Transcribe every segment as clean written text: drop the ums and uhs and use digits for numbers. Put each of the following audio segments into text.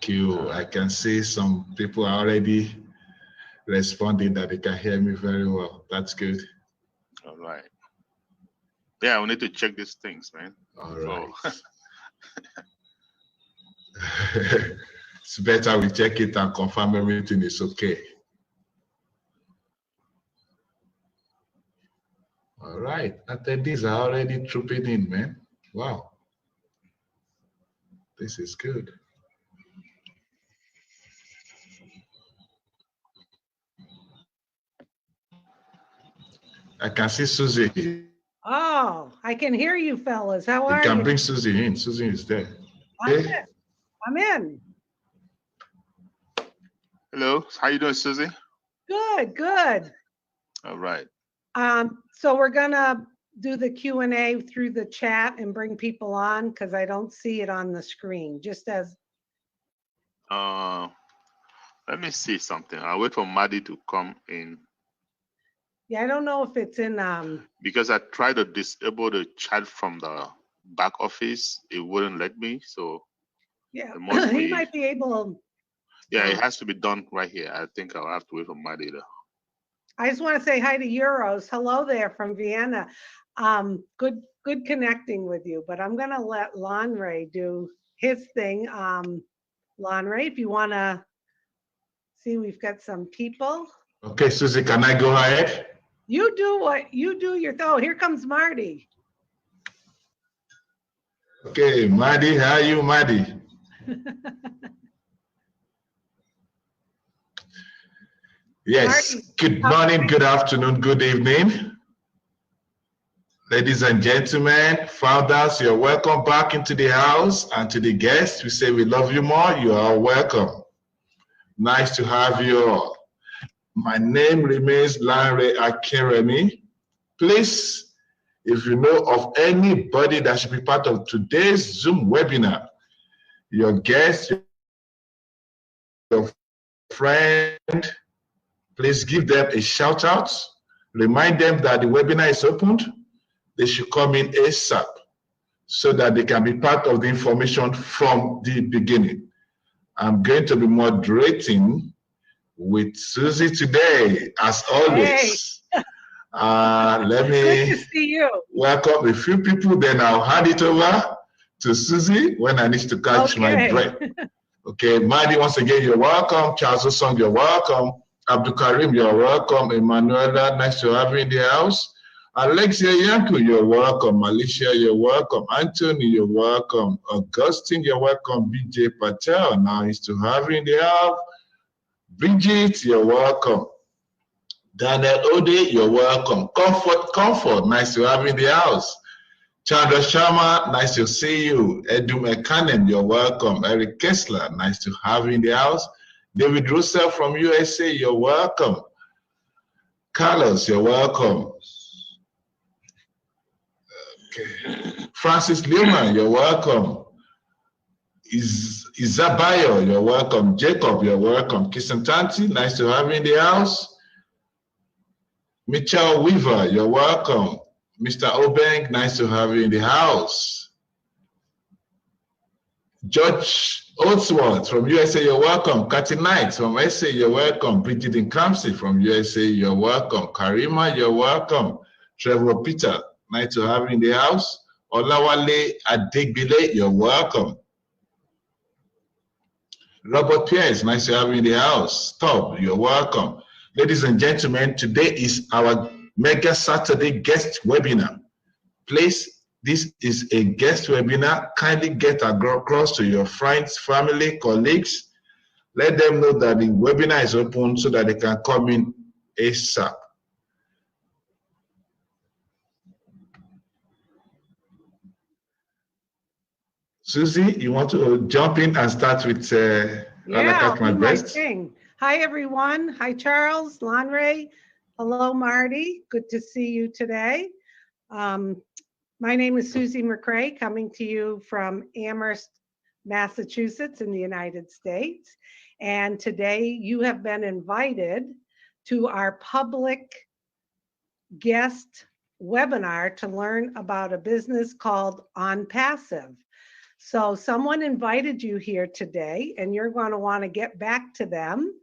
you. I can see some people are already responding that they can hear me very well. That's good. All right. Yeah, we need to check these things, man. All right. It's better we check it and confirm everything is okay. All right. Attendees are already trooping in, man. Wow. This is good. I can see Susie. Oh, I can hear you fellas. How are you? You can bring Susie in. Susie is there. I'm in. Hello, how you doing, Susie? Good, good. All right. So we're gonna do the Q&A through the chat and bring people on because I don't see it on the screen. Just as. Let me see something. I'll wait for Maddie to come in. Yeah, I don't know if it's in. Because I tried to disable the chat from the back office, it wouldn't let me. So yeah, he he might be able. Yeah, it has to be done right here. I think I'll have to wait for Maddie though. I just want to say hi to Euros. Hello there from Vienna. Good connecting with you. But I'm gonna let Lanre do his thing. Lanre, if you want to see, we've got some people. Okay, Susie, can I go ahead? You do what you do. Oh, here comes Marty. Okay, Marty, how are you, Marty? Yes, Marty. Good morning, good afternoon, good evening. Ladies and gentlemen, founders, you're welcome back into the house. And to the guests, we say we love you more. You are welcome. Nice to have you all. My name remains Lanre Akinremi. Please, if you know of anybody that should be part of today's Zoom webinar, your guest, your friend, please give them a shout out. Remind them that the webinar is opened. They should come in ASAP so that they can be part of the information from the beginning. I'm going to be moderating with Susie today, as always. Hey. Let me Good to see you. Welcome a few people, then I'll hand it over to Susie when I need to catch my breath. Okay, Maddie, once again, you're welcome. Charles Osong, you're welcome. Abdul Karim, you're welcome. Emanuela, nice to have you in the house. Alexia Yanko, you're welcome. Alicia, you're welcome. Anthony, you're welcome. Augustine, you're welcome. BJ Patel, nice to have you in the house. Bridget, you're welcome. Daniel Ode, you're welcome. Comfort, nice to have you in the house. Chandra Sharma, nice to see you. Edu Mekanem, you're welcome. Eric Kessler, nice to have you in the house. David Russell from USA, you're welcome. Carlos, you're welcome. Okay. Francis Lehman, you're welcome. Isabayo, you're welcome. Jacob, you're welcome. Kisantanti, nice to have you in the house. Mitchell Weaver, you're welcome. Mr. Obeng, nice to have you in the house. George Oatsworth from USA, you're welcome. Cathy Knight from SA, you're welcome. Bridget Nkamsi from USA, you're welcome. Karima, you're welcome. Trevor Peter, nice to have you in the house. Olawale Adegbile, you're welcome. Robert Pierce, nice to have you in the house. Stop, you're welcome. Ladies and gentlemen, today is our Mega Saturday guest webinar. Please, this is a guest webinar. Kindly get across to your friends, family, colleagues. Let them know that the webinar is open so that they can come in ASAP. Susie, you want to jump in and start with yeah, my thing. Hi, everyone. Hi, Charles, Lanre. Hello, Marty. Good to see you today. My name is Susie McCrae, coming to you from Amherst, Massachusetts in the United States. And today you have been invited to our public guest webinar to learn about a business called Onpassive. So someone invited you here today, and you're going to want to get back to them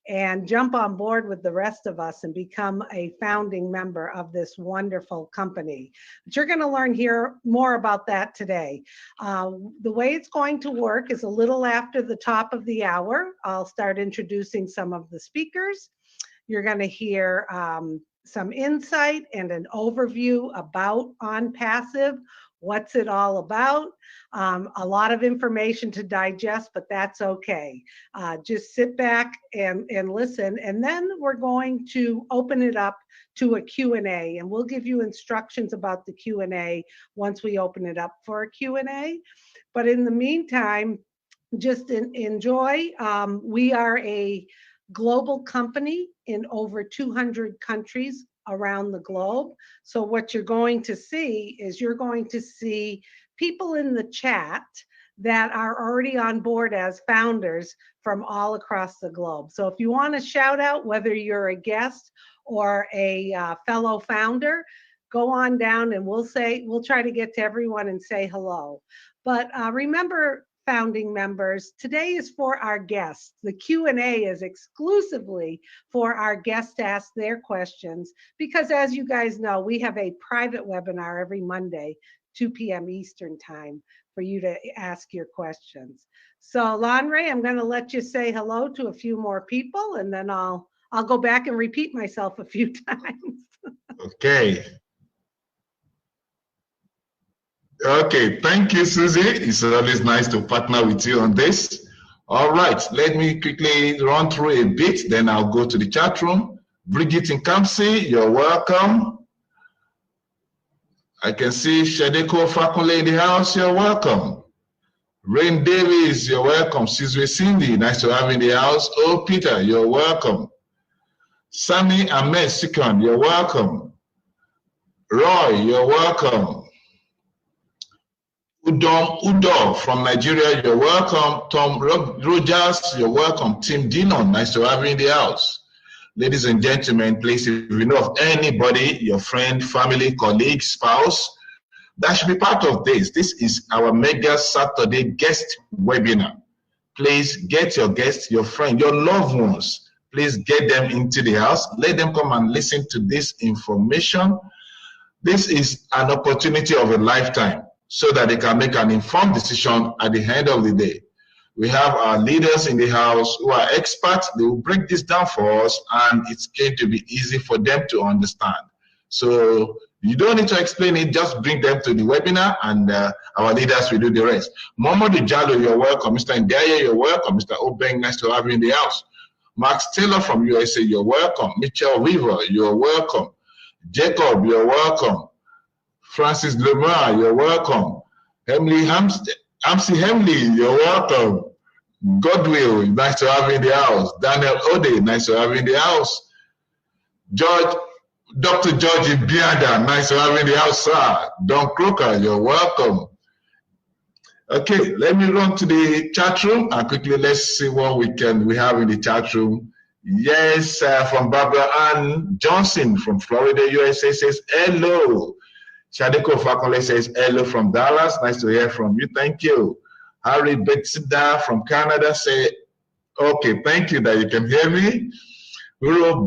and jump on board with the rest of us and become a founding member of this wonderful company. But you're going to learn here more about that today. The way it's going to work is a little after the top of the hour. I'll start introducing some of the speakers. You're going to hear some insight and an overview about Onpassive. What's it all about? A lot of information to digest, but that's okay. Just sit back and listen, and then we're going to open it up to a Q&A, and we'll give you instructions about the Q&A once we open it up for a Q&A. But in the meantime, just enjoy. We are a global company in over 200 countries around the globe. So what you're going to see is you're going to see people in the chat that are already on board as founders from all across the globe. So if you want to shout out, whether you're a guest or a fellow founder, go on down and we'll try to get to everyone and say hello. But remember, founding members, today is for our guests. The Q&A is exclusively for our guests to ask their questions, because as you guys know, we have a private webinar every Monday, 2 p.m. Eastern time, for you to ask your questions. So Lanre, I'm going to let you say hello to a few more people, and then I'll go back and repeat myself a few times. Okay. Okay, thank you, Susie. It's always nice to partner with you on this. All right, let me quickly run through a bit, then I'll go to the chat room. Brigitte Nkamsi, you're welcome. I can see Shadeko Fakunle in the house, you're welcome. Rain Davis, you're welcome. Sizwe Cindy, nice to have you in the house. Oh, Peter, you're welcome. Sami Ahmed Sikon, you're welcome. Roy, you're welcome. Udom from Nigeria, you're welcome. Tom Rogers, you're welcome. Tim Dillon, nice to have you in the house. Ladies and gentlemen, please, if you know of anybody, your friend, family, colleague, spouse, that should be part of this. This is our Mega Saturday guest webinar. Please get your guests, your friend, your loved ones. Please get them into the house. Let them come and listen to this information. This is an opportunity of a lifetime, so that they can make an informed decision at the end of the day. We have our leaders in the house who are experts. They will break this down for us, and it's going to be easy for them to understand. So you don't need to explain it, just bring them to the webinar, and our leaders will do the rest. Momodu Jalo, you're welcome. Mr. Ndiaye, you're welcome. Mr. Obeng, nice to have you in the house. Max Taylor from USA, you're welcome. Mitchell Weaver, you're welcome. Jacob, you're welcome. Francis Lemar, you're welcome. Emily Hamsi Hemley, you're welcome. Godwill, nice to have you in the house. Daniel Ode, nice to have you in the house. Dr. George Biada, nice to have you in the house, sir. Don Croker, you're welcome. Okay, let me run to the chat room and quickly let's see what we have in the chat room. Yes, from Barbara Ann Johnson from Florida, USA says hello. Shadeko Fakunle says hello from Dallas. Nice to hear from you. Thank you. Harry Betsida from Canada say, okay, thank you that you can hear me. Uro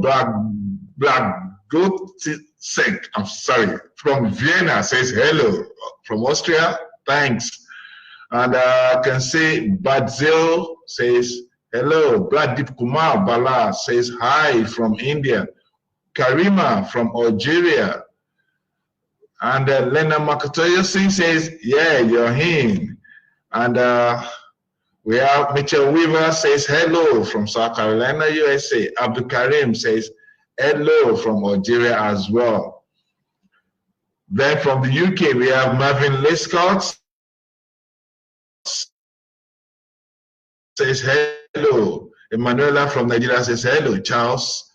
Blagotsek, I'm sorry, from Vienna says hello. From Austria, thanks. And I can say Badzil says hello. Bladip Kumar Bala says hi from India. Karima from Algeria. And Lena Makatoyo says, yeah, you're in. And we have Mitchell Weaver says hello from South Carolina, USA. Abdul Karim says hello from Algeria as well. Then from the UK, we have Marvin Lescott says hello. Emanuela from Nigeria says hello. Charles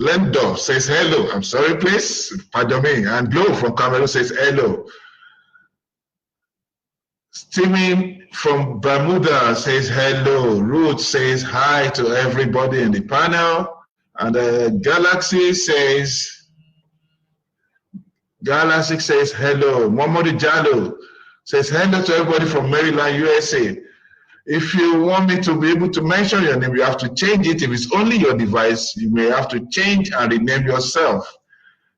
Lendorf says hello. I'm sorry, please. Pardon me. And Glow from Cameroon says hello. Steven from Bermuda says hello. Ruth says hi to everybody in the panel. And Galaxy says Galasic says hello. Momodu Jalo says hello to everybody from Maryland, USA. If you want me to be able to mention your name, you have to change it. If it's only your device, you may have to change and rename yourself.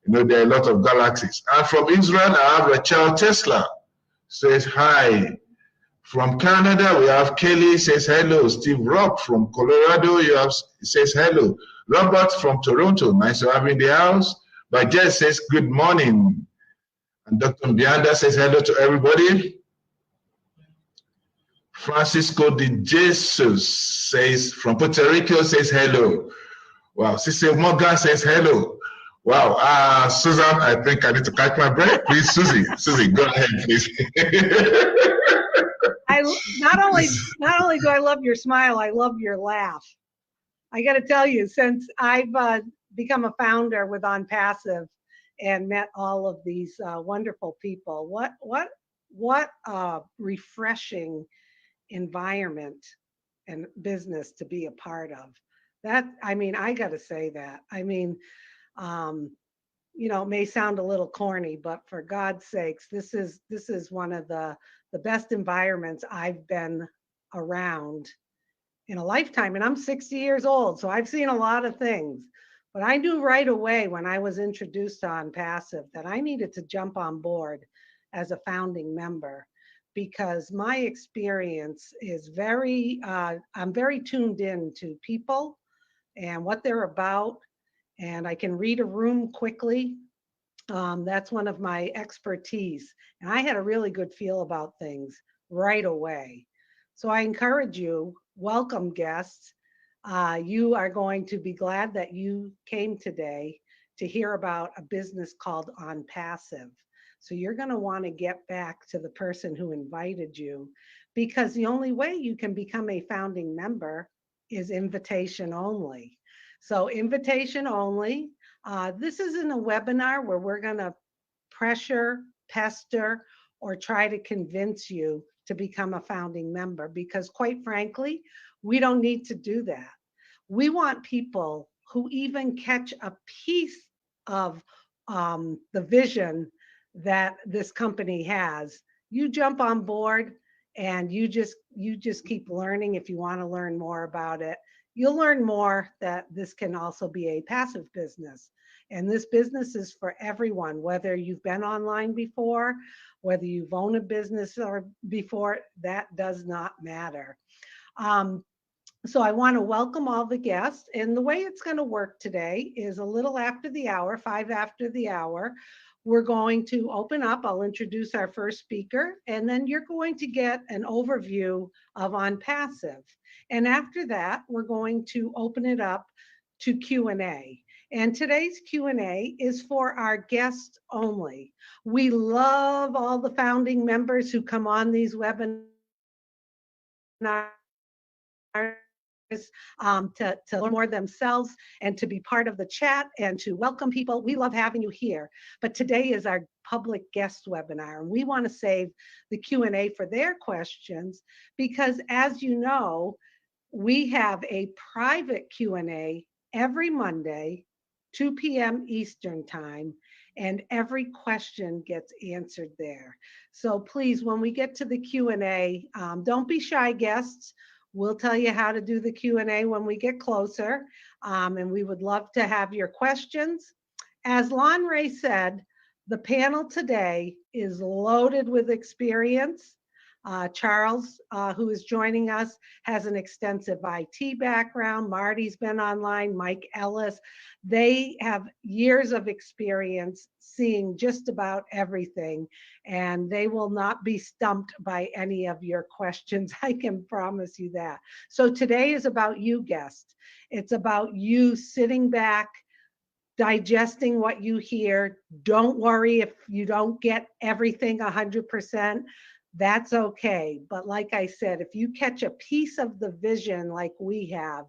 You know, there are a lot of galaxies. And from Israel, I have Rachel Tesla, says hi. From Canada, we have Kelly, says hello. Steve Rock from Colorado, says hello. Robert from Toronto, nice to have you in the house. But Jess says good morning. And Dr. Bianda says hello to everybody. Francisco de Jesus says from Puerto Rico says hello. Wow, Sister Morgan says hello. Wow, Susan, I think I need to catch my breath. Please, Susie, go ahead, please. I not only do I love your smile, I love your laugh. I got to tell you, since I've become a founder with Onpassive and met all of these wonderful people, what refreshing environment and business to be a part of. That, I mean, I got to say that. I mean, you know, it may sound a little corny, but for God's sakes, this is one of the best environments I've been around in a lifetime. And I'm 60 years old, so I've seen a lot of things. But I knew right away when I was introduced to Onpassive that I needed to jump on board as a founding member, because my experience is I'm very tuned in to people and what they're about, and I can read a room quickly. That's one of my expertise. And I had a really good feel about things right away. So I encourage you, welcome guests. You are going to be glad that you came today to hear about a business called Onpassive. So you're going to want to get back to the person who invited you, because the only way you can become a founding member is invitation only. So invitation only. This isn't a webinar where we're going to pressure, pester, or try to convince you to become a founding member, because quite frankly, we don't need to do that. We want people who even catch a piece of the vision that this company has. You jump on board and you just keep learning. If you want to learn more about it, you'll learn more that this can also be a passive business. And this business is for everyone, whether you've been online before, whether you've owned a business or before, that does not matter. So I want to welcome all the guests. And the way it's going to work today is a little after the hour, 5 after the hour. We're going to open up. I'll introduce our first speaker, and then you're going to get an overview of Onpassive. And after that, we're going to open it up to Q&A. And today's Q&A is for our guests only. We love all the founding members who come on these webinars to learn more themselves and to be part of the chat and to welcome people. We love having you here. But today is our public guest webinar, and we want to save the Q&A for their questions, because as you know, we have a private Q&A every Monday, 2 p.m. Eastern time, and every question gets answered there. So please, when we get to the Q&A, don't be shy, guests. We'll tell you how to do the Q&A when we get closer, and we would love to have your questions. As Lon Ray said, the panel today is loaded with experience. Charles, who is joining us, has an extensive IT background. Marty's been online, Mike Ellis. They have years of experience seeing just about everything, and they will not be stumped by any of your questions. I can promise you that. So today is about you, guests. It's about you sitting back, digesting what you hear. Don't worry if you don't get everything 100%. That's okay. But like I said, if you catch a piece of the vision like we have,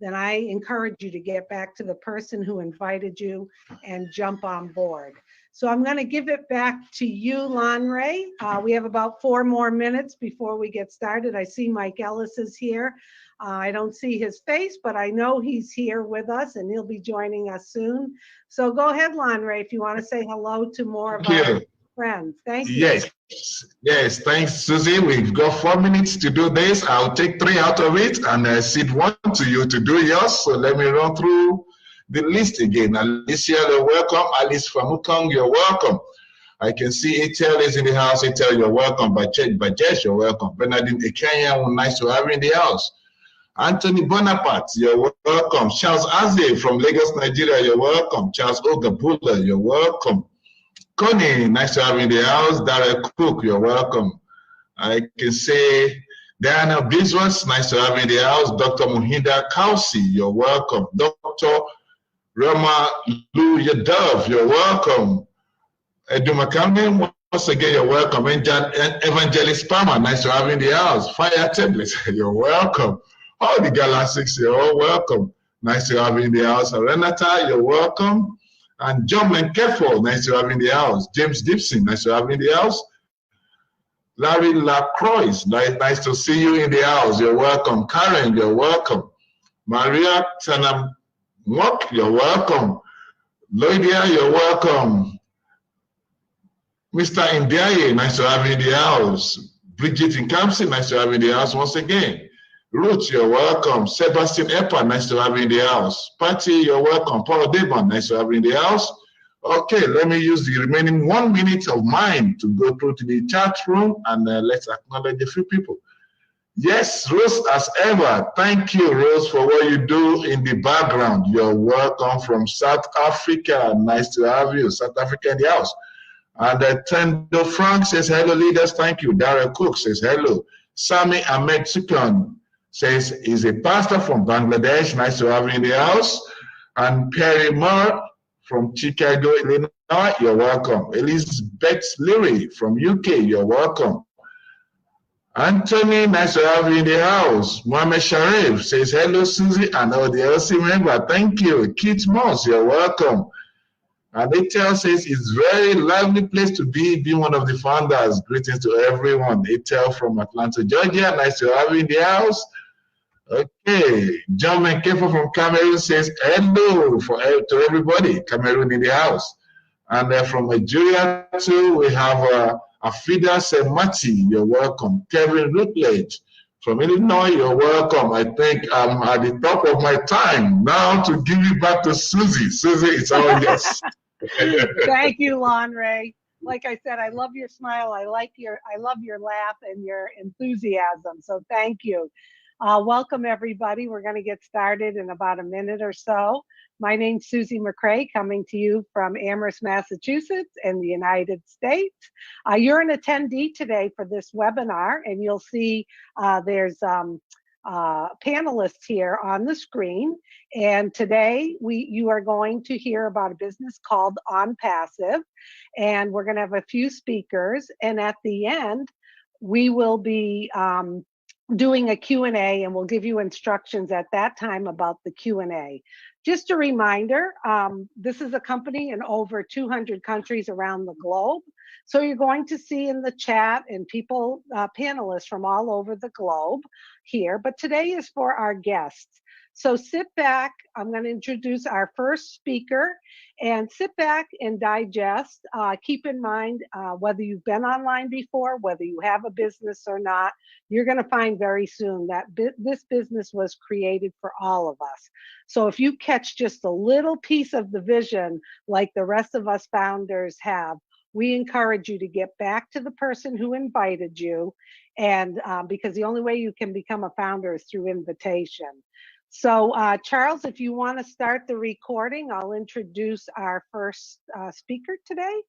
then I encourage you to get back to the person who invited you and jump on board. So I'm going to give it back to you, Lon Ray. We have about 4 more minutes before we get started. I see Mike Ellis is here. I don't see his face, but I know he's here with us and he'll be joining us soon. So go ahead, Lanre, if you want to say hello to more of our friends. Thank you. Yes, thanks, Susie. We've got 4 minutes to do this. I'll take 3 out of it and cede 1 to you to do yours. So let me run through the list again. Alicia, you're welcome. Alice Famukong, you're welcome. I can see Etel is in the house. Etel, you're welcome. Bajesh, you're welcome. Bernardine Ekenya, nice to have you in the house. Anthony Bonaparte, you're welcome. Charles Aze from Lagos, Nigeria, you're welcome. Charles Ogabula, you're welcome. Connie, nice to have you in the house. Dara Cook, you're welcome. I can say Diana Biswas, nice to have you in the house. Dr. Muhinda Kausi, you're welcome. Dr. Rama Lou Yadav, you're welcome. Eduma Kamden, once again, you're welcome. Evangelist Palmer, nice to have you in the house. Fire Tablets, you're welcome. All the Galactics, you're all welcome. Nice to have you in the house. Renata, you're welcome. And John Menkefo, nice to have you in the house. James Gibson, nice to have you in the house. Larry Lacroix, nice to see you in the house. You're welcome. Karen, you're welcome. Maria Tanam Mwok, you're welcome. Lloydia, you're welcome. Mr. Ndiaye, nice to have you in the house. Bridget Nkamsi, nice to have you in the house once again. Ruth, you're welcome. Sebastian Eppa, nice to have you in the house. Patty, you're welcome. Paul Debon, nice to have you in the house. Okay, let me use the remaining 1 minute of mine to go through to the chat room and let's acknowledge a few people. Yes, Rose, as ever, thank you, Rose, for what you do in the background. You're welcome from South Africa. Nice to have you, South Africa in the house. And Tendo Frank says, hello, leaders. Thank you. Dara Cook says, hello. Sami Ahmed Sukhan says, he's a pastor from Bangladesh. Nice to have you in the house. And Perry Moore from Chicago, Illinois. You're welcome. Elizabeth Leary from UK. You're welcome. Anthony, nice to have you in the house. Mohammed Sharif says, hello, Susie, and all the LC member. Thank you. Keith Moss, you're welcome. And Etel says, it's a very lively place to be, being one of the founders. Greetings to everyone. Etel from Atlanta, Georgia. Nice to have you in the house. Okay. John Menkefo from Cameroon says, hello to everybody. Cameroon in the house. And from Nigeria, too, we have Afida Semati, you're welcome. Kevin Rutledge from Illinois, you're welcome. I think I'm at the top of my time now to give it back to Susie. Susie, it's all yours. Thank you, Lanre. Like I said, I love your smile. I love your laugh and your enthusiasm. So thank you. Welcome, everybody. We're going to get started in about a minute or so. My name's Susie McCray, coming to you from Amherst, Massachusetts in the United States. You're an attendee today for this webinar, and you'll see there's panelists here on the screen. And today you are going to hear about a business called Onpassive, and we're going to have a few speakers. And at the end, we will be doing a Q&A, and we'll give you instructions at that time about the Q&A. Just a reminder, this is a company in over 200 countries around the globe. So you're going to see in the chat and people, panelists from all over the globe here, but today is for our guests. So sit back, I'm going to introduce our first speaker, and sit back and digest. Keep in mind, whether you've been online before, whether you have a business or not, you're going to find very soon that this business was created for all of us. So if you catch just a little piece of the vision like the rest of us founders have, we encourage you to get back to the person who invited you, and because the only way you can become a founder is through invitation. So Charles, if you want to start the recording, I'll introduce our first speaker today.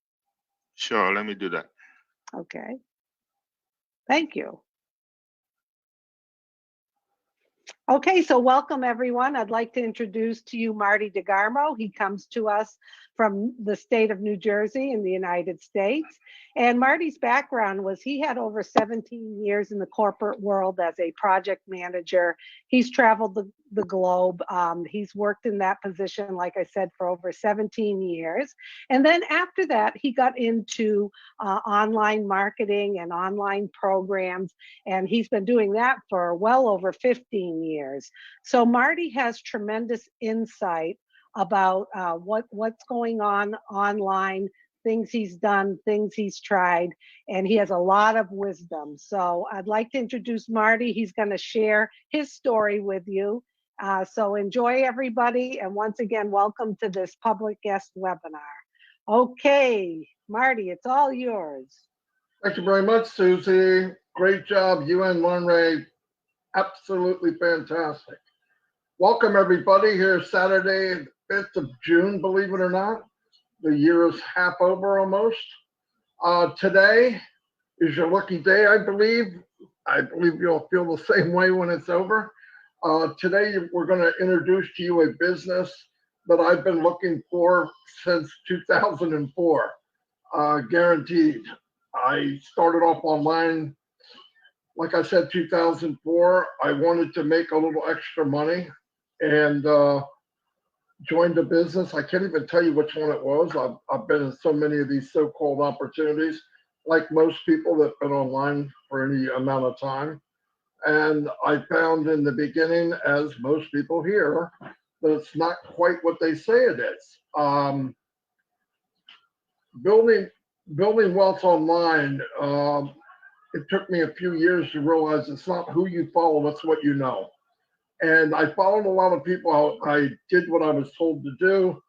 Sure, let me do that. Okay. Thank you. Okay, so welcome everyone. I'd like to introduce to you Marty DeGarmo. He comes to us from the state of New Jersey in the United States. And Marty's background was he had over 17 years in the corporate world as a project manager. He's traveled the globe. He's worked in that position, like I said, for over 17 years. And then after that, he got into online marketing and online programs. And he's been doing that for well over 15 years. years. So Marty has tremendous insight about what's going on online, things he's done, things he's tried, and he has a lot of wisdom. So I'd like to introduce Marty. He's going to share his story with you. So enjoy, everybody, and once again, welcome to this public guest webinar. Okay, Marty, it's all yours. Thank you very much, Susie. Great job, you and Lauren. Absolutely fantastic. Welcome, everybody. Here Saturday, 5th of June, believe it or not. The year is half over almost. Today is your lucky day, I believe. I believe you'll feel the same way when it's over. Today, we're going to introduce to you a business that I've been looking for since 2004, guaranteed. I started off online, like I said, 2004. I wanted to make a little extra money and joined a business. I can't even tell you which one it was. I've been in so many of these so-called opportunities, like most people that have been online for any amount of time. And I found in the beginning, as most people here, that it's not quite what they say it is. Building wealth online, it took me a few years to realize it's not who you follow, it's what you know. And I followed a lot of people. I did what I was told to do,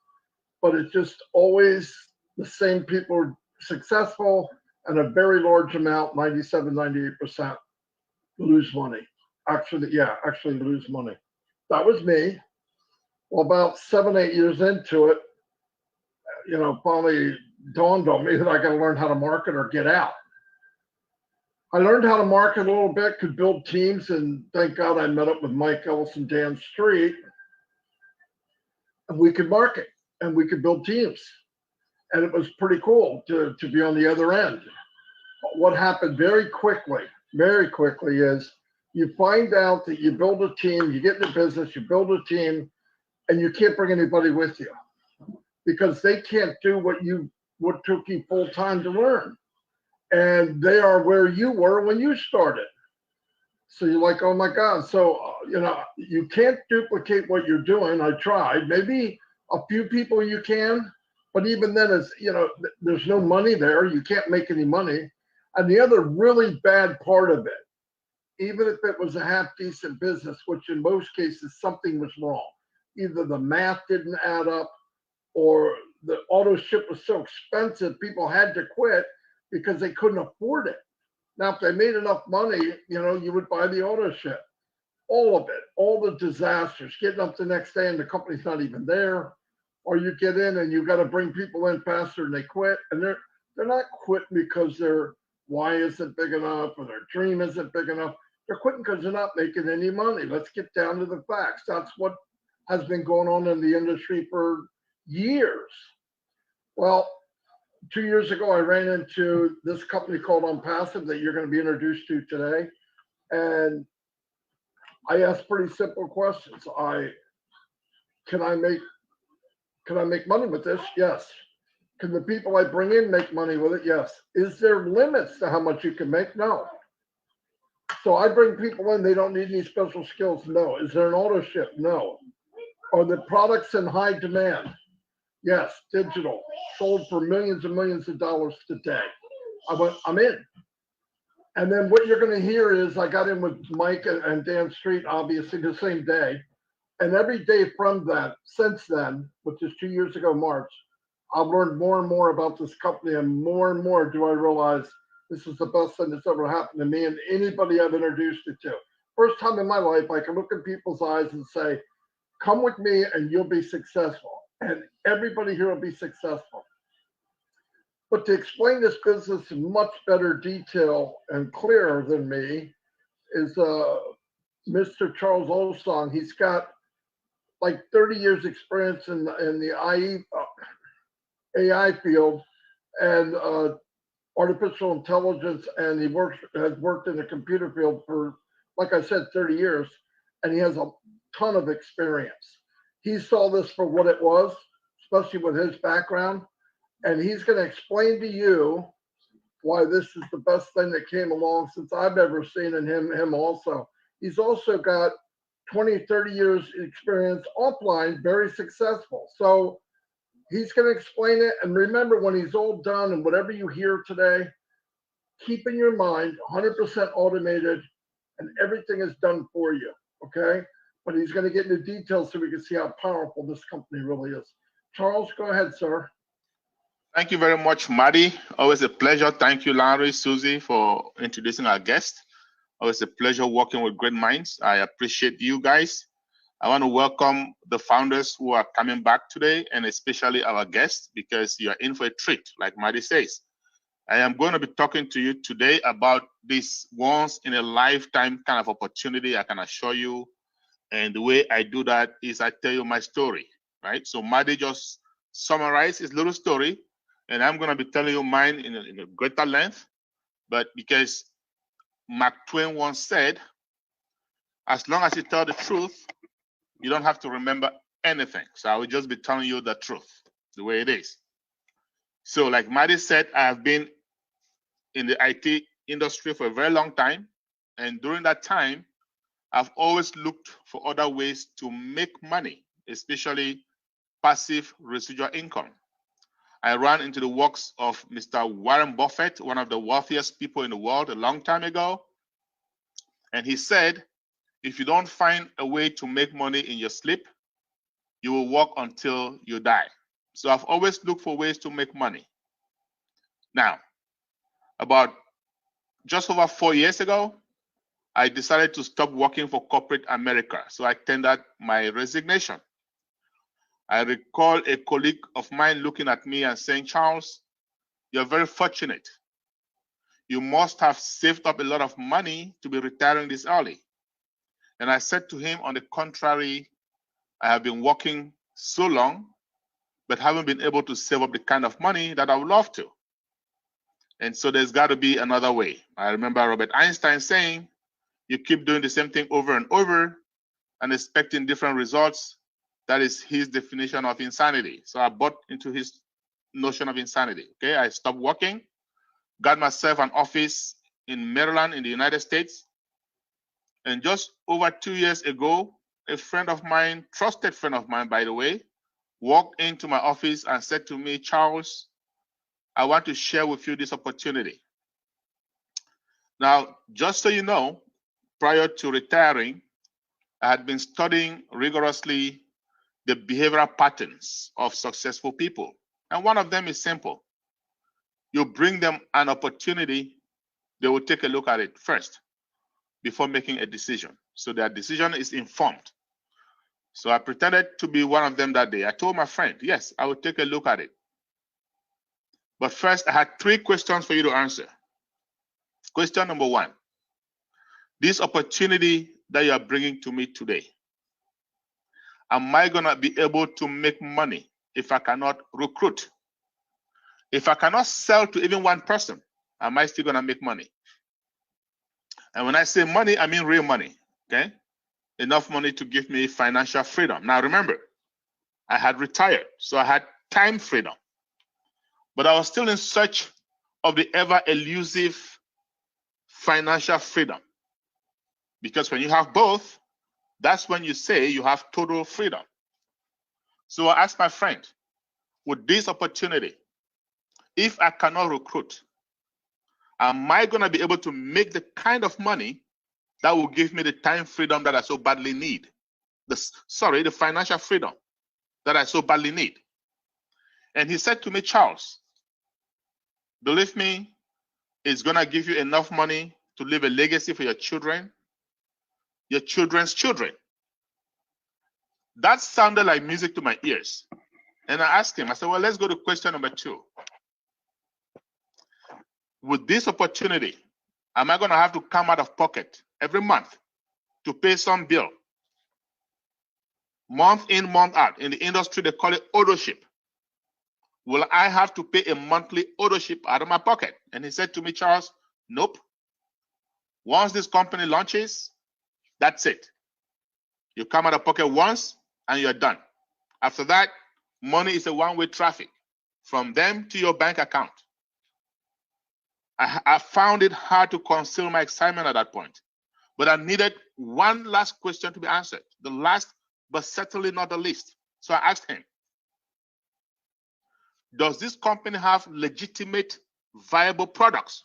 but it's just always the same people are successful, and a very large amount, 97, 98%, lose money. Actually lose money. That was me. Well, about 7, 8 years into it, finally dawned on me that I got to learn how to market or get out. I learned how to market a little bit, could build teams, and thank God I met up with Mike Ellis and Dan Street, and we could market and we could build teams. And it was pretty cool to be on the other end. But what happened very quickly is you find out that you build a team, you get in the business, you build a team, and you can't bring anybody with you because they can't do what took you full time to learn. And they are where you were when you started. So you're like, oh my God. So, you can't duplicate what you're doing. I tried. Maybe a few people you can, but even then, there's no money there. You can't make any money. And the other really bad part of it, even if it was a half decent business, which in most cases something was wrong, either the math didn't add up or the auto ship was so expensive, people had to quit because they couldn't afford it. Now, if they made enough money, you would buy the auto ship. All of it, all the disasters, getting up the next day and the company's not even there, or you get in and you got to bring people in faster and they quit, and they're not quitting because their why isn't big enough or their dream isn't big enough. They're quitting because they're not making any money. Let's get down to the facts. That's what has been going on in the industry for years. Well, 2 years ago, I ran into this company called Onpassive that you're going to be introduced to today. And I asked pretty simple questions. Can I make money with this? Yes. Can the people I bring in make money with it? Yes. Is there limits to how much you can make? No. So I bring people in, they don't need any special skills. No. Is there an auto ship? No. Are the products in high demand? Yes. Digital, sold for millions and millions of dollars today. I went, I'm in. And then what you're going to hear is I got in with Mike and Dan Street, obviously the same day. And every day from that, since then, which is 2 years ago, March, I've learned more and more about this company, and more do I realize this is the best thing that's ever happened to me and anybody I've introduced it to. First time in my life, I can look in people's eyes and say, come with me and you'll be successful. And everybody here will be successful. But to explain this business in much better detail and clearer than me is Mr. Charles Olsong. He's got like 30 years experience in the AI field and artificial intelligence, and he has worked in the computer field for, like I said, 30 years, and he has a ton of experience. He saw this for what it was, especially with his background, and he's going to explain to you why this is the best thing that came along since I've ever seen in him also. He's also got 20, 30 years experience offline, very successful. So he's going to explain it. And remember, when he's all done and whatever you hear today, keep in your mind 100% automated and everything is done for you. Okay. But he's going to get into details so we can see how powerful this company really is. Charles, go ahead, sir. Thank you very much, Marty. Always a pleasure. Thank you, Larry, Susie, for introducing our guest. Always a pleasure working with great minds. I appreciate you guys. I want to welcome the founders who are coming back today, and especially our guests, because you are in for a treat, like Marty says. I am going to be talking to you today about this once in a lifetime kind of opportunity, I can assure you. And the way I do that is I tell you my story, right? So Marty just summarized his little story, and I'm going to be telling you mine in a greater length. But because Mark Twain once said, as long as you tell the truth, you don't have to remember anything. So I will just be telling you the truth, the way it is. So like Marty said, I have been in the IT industry for a very long time. And during that time, I've always looked for other ways to make money, especially passive residual income. I ran into the works of Mr. Warren Buffett, one of the wealthiest people in the world, a long time ago. And he said, if you don't find a way to make money in your sleep, you will work until you die. So I've always looked for ways to make money. Now, about just over 4 years ago, I decided to stop working for corporate America. So I tendered my resignation. I recall a colleague of mine looking at me and saying, Charles, you're very fortunate. You must have saved up a lot of money to be retiring this early. And I said to him, on the contrary, I have been working so long, but haven't been able to save up the kind of money that I would love to. And so there's got to be another way. I remember Robert Einstein saying, you keep doing the same thing over and over and expecting different results. That is his definition of insanity. So I bought into his notion of insanity. Okay, I stopped working, got myself an office in Maryland in the United States. And just over 2 years ago, a friend of mine, trusted friend of mine, by the way, walked into my office and said to me, Charles, I want to share with you this opportunity. Now, just so you know, prior to retiring, I had been studying rigorously the behavioral patterns of successful people. And one of them is simple. You bring them an opportunity, they will take a look at it first before making a decision. So their decision is informed. So I pretended to be one of them that day. I told my friend, yes, I will take a look at it. But first, I had 3 questions for you to answer. Question number 1, this opportunity that you are bringing to me today, am I going to be able to make money if I cannot recruit? If I cannot sell to even one person, am I still going to make money? And when I say money, I mean real money, okay? Enough money to give me financial freedom. Now remember, I had retired, so I had time freedom. But I was still in search of the ever elusive financial freedom. Because when you have both, that's when you say you have total freedom. So I asked my friend, with this opportunity, if I cannot recruit, am I going to be able to make the kind of money that will give me the time freedom that I so badly need? The financial freedom that I so badly need. And he said to me, Charles, believe me, it's going to give you enough money to leave a legacy for your children, your children's children. That sounded like music to my ears. And I asked him, I said, well, let's go to question number 2. With this opportunity, am I going to have to come out of pocket every month to pay some bill? Month in, month out. In the industry, they call it ownership. Will I have to pay a monthly ownership out of my pocket? And he said to me, Charles, nope. Once this company launches, that's it. You come out of pocket once and you're done. After that, money is a one-way traffic from them to your bank account. I found it hard to conceal my excitement at that point. But I needed one last question to be answered. The last, but certainly not the least. So I asked him, does this company have legitimate, viable products?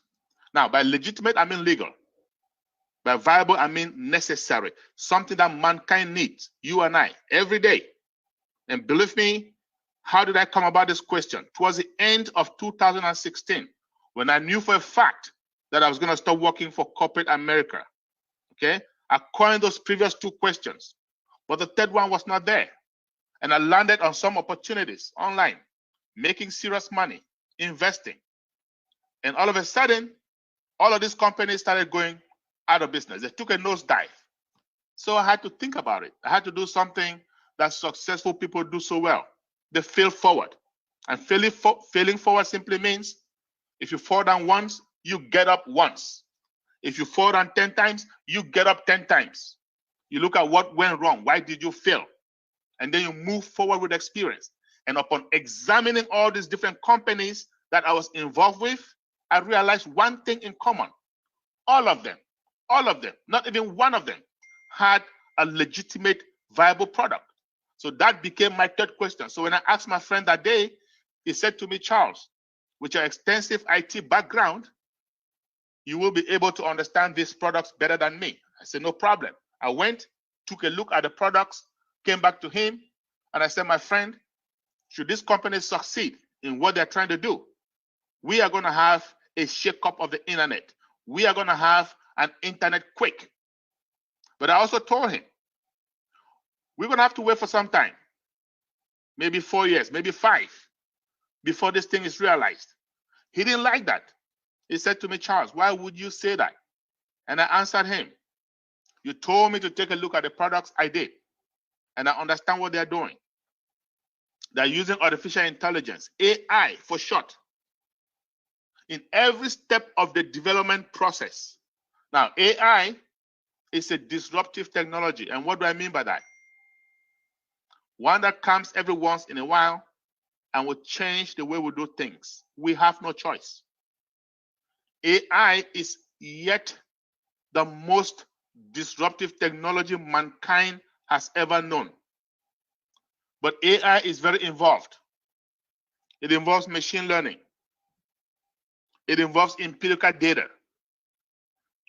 Now, by legitimate, I mean legal. By viable, I mean necessary. Something that mankind needs, you and I, every day. And believe me, how did I come about this question? Towards the end of 2016, when I knew for a fact that I was going to start working for corporate America. Okay, I coined those previous two questions, but the third one was not there. And I landed on some opportunities online, making serious money, investing. And all of a sudden, all of these companies started going out of business. They took a nosedive. So I had to think about it. I had to do something that successful people do so well. They fail forward. And failing forward simply means if you fall down once, you get up once. If you fall down 10 times, you get up 10 times. You look at what went wrong. Why did you fail? And then you move forward with experience. And upon examining all these different companies that I was involved with, I realized one thing in common. All of them, not even one of them had a legitimate, viable product. So that became my third question. So when I asked my friend that day, he said to me, Charles, with your extensive IT background, you will be able to understand these products better than me. I said, no problem. I went, took a look at the products, came back to him, and I said, my friend, should this company succeed in what they're trying to do, we are going to have a shake-up of the internet. We are going to have an internet quake. But I also told him, we're going to have to wait for some time, maybe 4 years, maybe 5, before this thing is realized. He didn't like that. He said to me, Charles, why would you say that? And I answered him, you told me to take a look at the products. I did. And I understand what they're doing. They're using artificial intelligence, AI for short, in every step of the development process. Now, AI is a disruptive technology. And what do I mean by that? One that comes every once in a while and will change the way we do things. We have no choice. AI is yet the most disruptive technology mankind has ever known. But AI is very involved. It involves machine learning. It involves empirical data.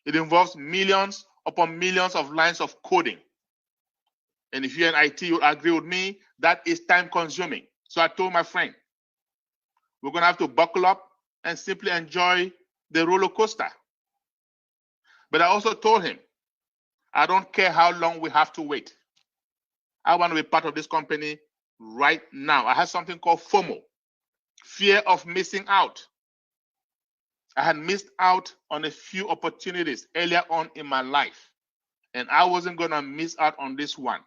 It involves millions upon millions of lines of coding. And if you're in IT, you'll agree with me, that is time consuming. So I told my friend, we're going to have to buckle up and simply enjoy the roller coaster. But I also told him, I don't care how long we have to wait. I want to be part of this company right now. I had something called FOMO, fear of missing out. I had missed out on a few opportunities earlier on in my life, and I wasn't going to miss out on this one.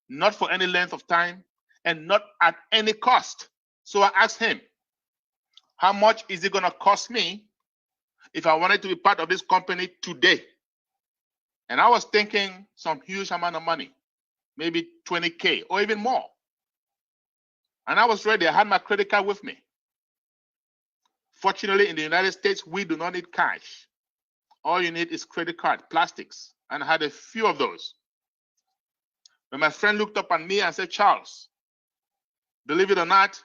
Not for any length of time and not at any cost. So I asked him, how much is it going to cost me if I wanted to be part of this company today? And I was thinking some huge amount of money, maybe 20K or even more. And I was ready. I had my credit card with me. Fortunately, in the United States, we do not need cash. All you need is credit card, plastics. And I had a few of those. When my friend looked up at me and said, Charles, believe it or not,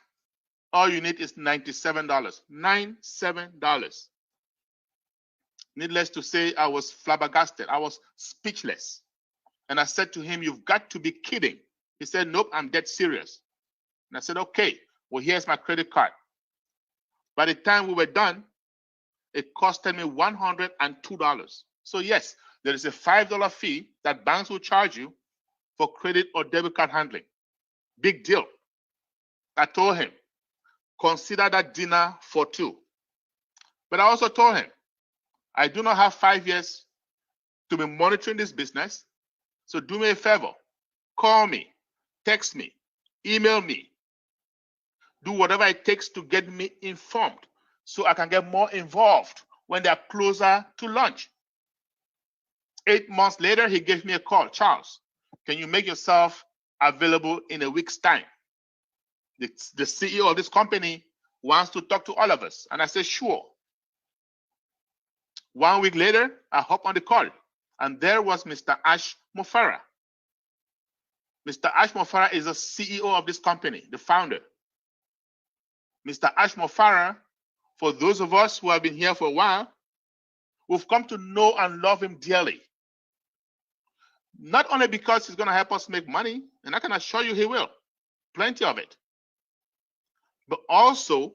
all you need is $97. $97. Needless to say, I was flabbergasted. I was speechless. And I said to him, you've got to be kidding. He said, nope, I'm dead serious. And I said, okay, well, here's my credit card. By the time we were done, it costed me $102. So yes, there is a $5 fee that banks will charge you for credit or debit card handling. Big deal. I told him, consider that dinner for two. But I also told him, I do not have 5 years to be monitoring this business. So do me a favor, call me, text me, email me. Do whatever it takes to get me informed so I can get more involved when they're closer to launch. 8 months later, he gave me a call. Charles, can you make yourself available in a week's time? The CEO of this company wants to talk to all of us. And I said, sure. 1 week later, I hop on the call. And there was Mr. Ash Mofara. Mr. Ash Mofara is the CEO of this company, the founder. Mr. Ash Mofara, for those of us who have been here for a while, we've come to know and love him dearly. Not only because he's going to help us make money, and I can assure you he will, plenty of it, but also,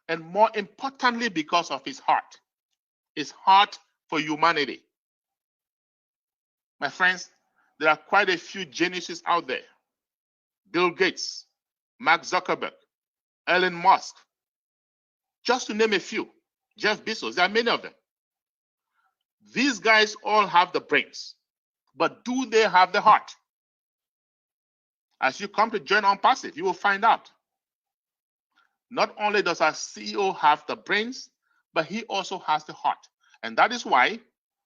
and more importantly, because of his heart for humanity. My friends, there are quite a few geniuses out there. Bill Gates, Mark Zuckerberg, Elon Musk, just to name a few. Jeff Bezos, there are many of them. These guys all have the brains, but do they have the heart? As you come to join Onpassive, you will find out. Not only does our CEO have the brains, but he also has the heart. And that is why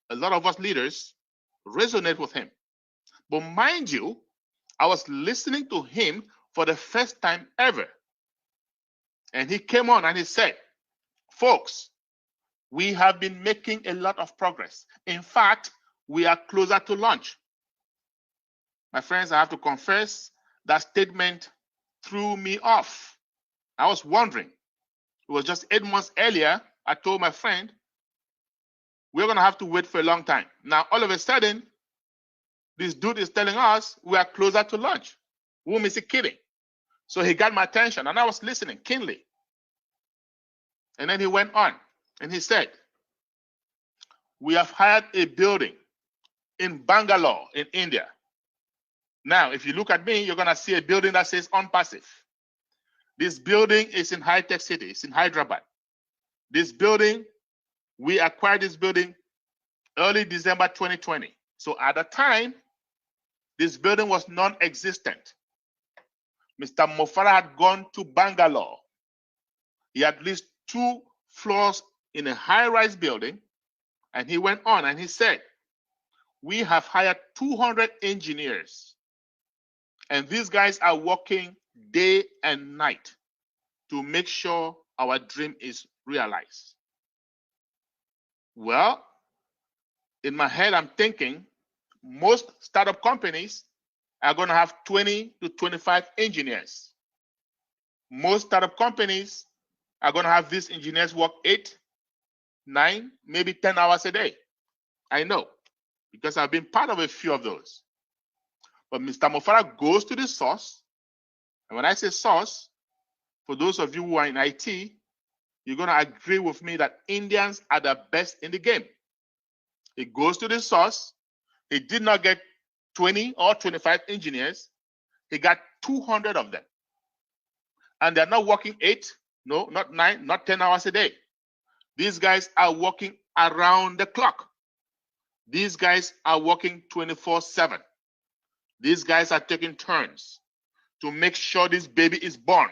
a lot of us leaders resonate with him. But mind you, I was listening to him for the first time ever. And he came on and he said, folks, we have been making a lot of progress. In fact, we are closer to launch. My friends, I have to confess, that statement threw me off. I was wondering. It was just 8 months earlier, I told my friend, we're going to have to wait for a long time. Now, all of a sudden, this dude is telling us we are closer to launch. Whom is he kidding? So he got my attention, and I was listening keenly. And then he went on, and he said, we have hired a building in Bangalore, in India. Now, if you look at me, you're going to see a building that says Onpassive. This building is in high-tech city. It's in Hyderabad. This building, we acquired this building early December 2020. So at the time, this building was non-existent. Mr. Mofara had gone to Bangalore. He had at least 2 floors in a high-rise building, and he went on and he said, we have hired 200 engineers, and these guys are working day and night to make sure our dream is realized. Well, in my head, I'm thinking most startup companies are going to have 20 to 25 engineers. Most startup companies are going to have these engineers work 8, 9, maybe 10 hours a day. I know, because I've been part of a few of those. But Mr. Mofara goes to the source. And when I say source, for those of you who are in IT, you're going to agree with me that Indians are the best in the game. He goes to the source. He did not get 20 or 25 engineers. He got 200 of them. And they're not working 8, no, not 9, not 10 hours a day. These guys are working around the clock. These guys are working 24/7. These guys are taking turns to make sure this baby is born.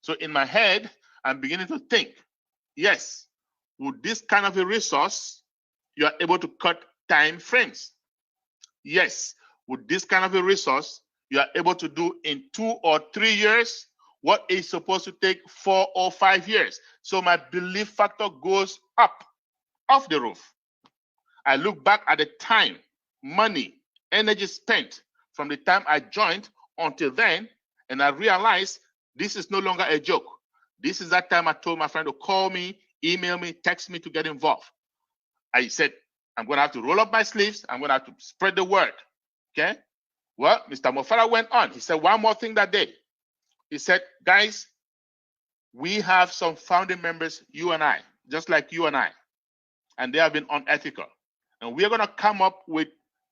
So in my head, I'm beginning to think, yes, with this kind of a resource, you are able to cut time frames. Yes, with this kind of a resource, you are able to do in 2 or 3 years what is supposed to take 4 or 5 years. So my belief factor goes up, off the roof. I look back at the time, money, energy spent from the time I joined until then, and I realized this is no longer a joke. This is that time I told my friend to call me, email me, text me to get involved. I said, I'm going to have to roll up my sleeves. I'm going to have to spread the word. Okay? Well, Mr. Mofara went on. He said one more thing that day. He said, guys, we have some founding members, you and I, just like you and I, and they have been unethical. And we are going to come up with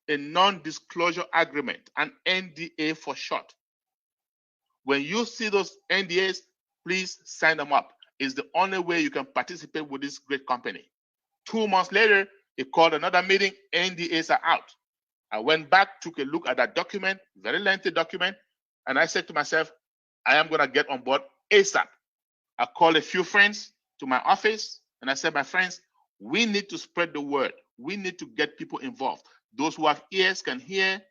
a non-disclosure agreement, an NDA for short. When you see those NDAs, please sign them up. It's the only way you can participate with this great company. 2 months later, he called another meeting, NDAs are out. I went back, took a look at that document, very lengthy document, and I said to myself, I am going to get on board ASAP. I called a few friends to my office, and I said, my friends, we need to spread the word. We need to get people involved. Those who have ears can hear.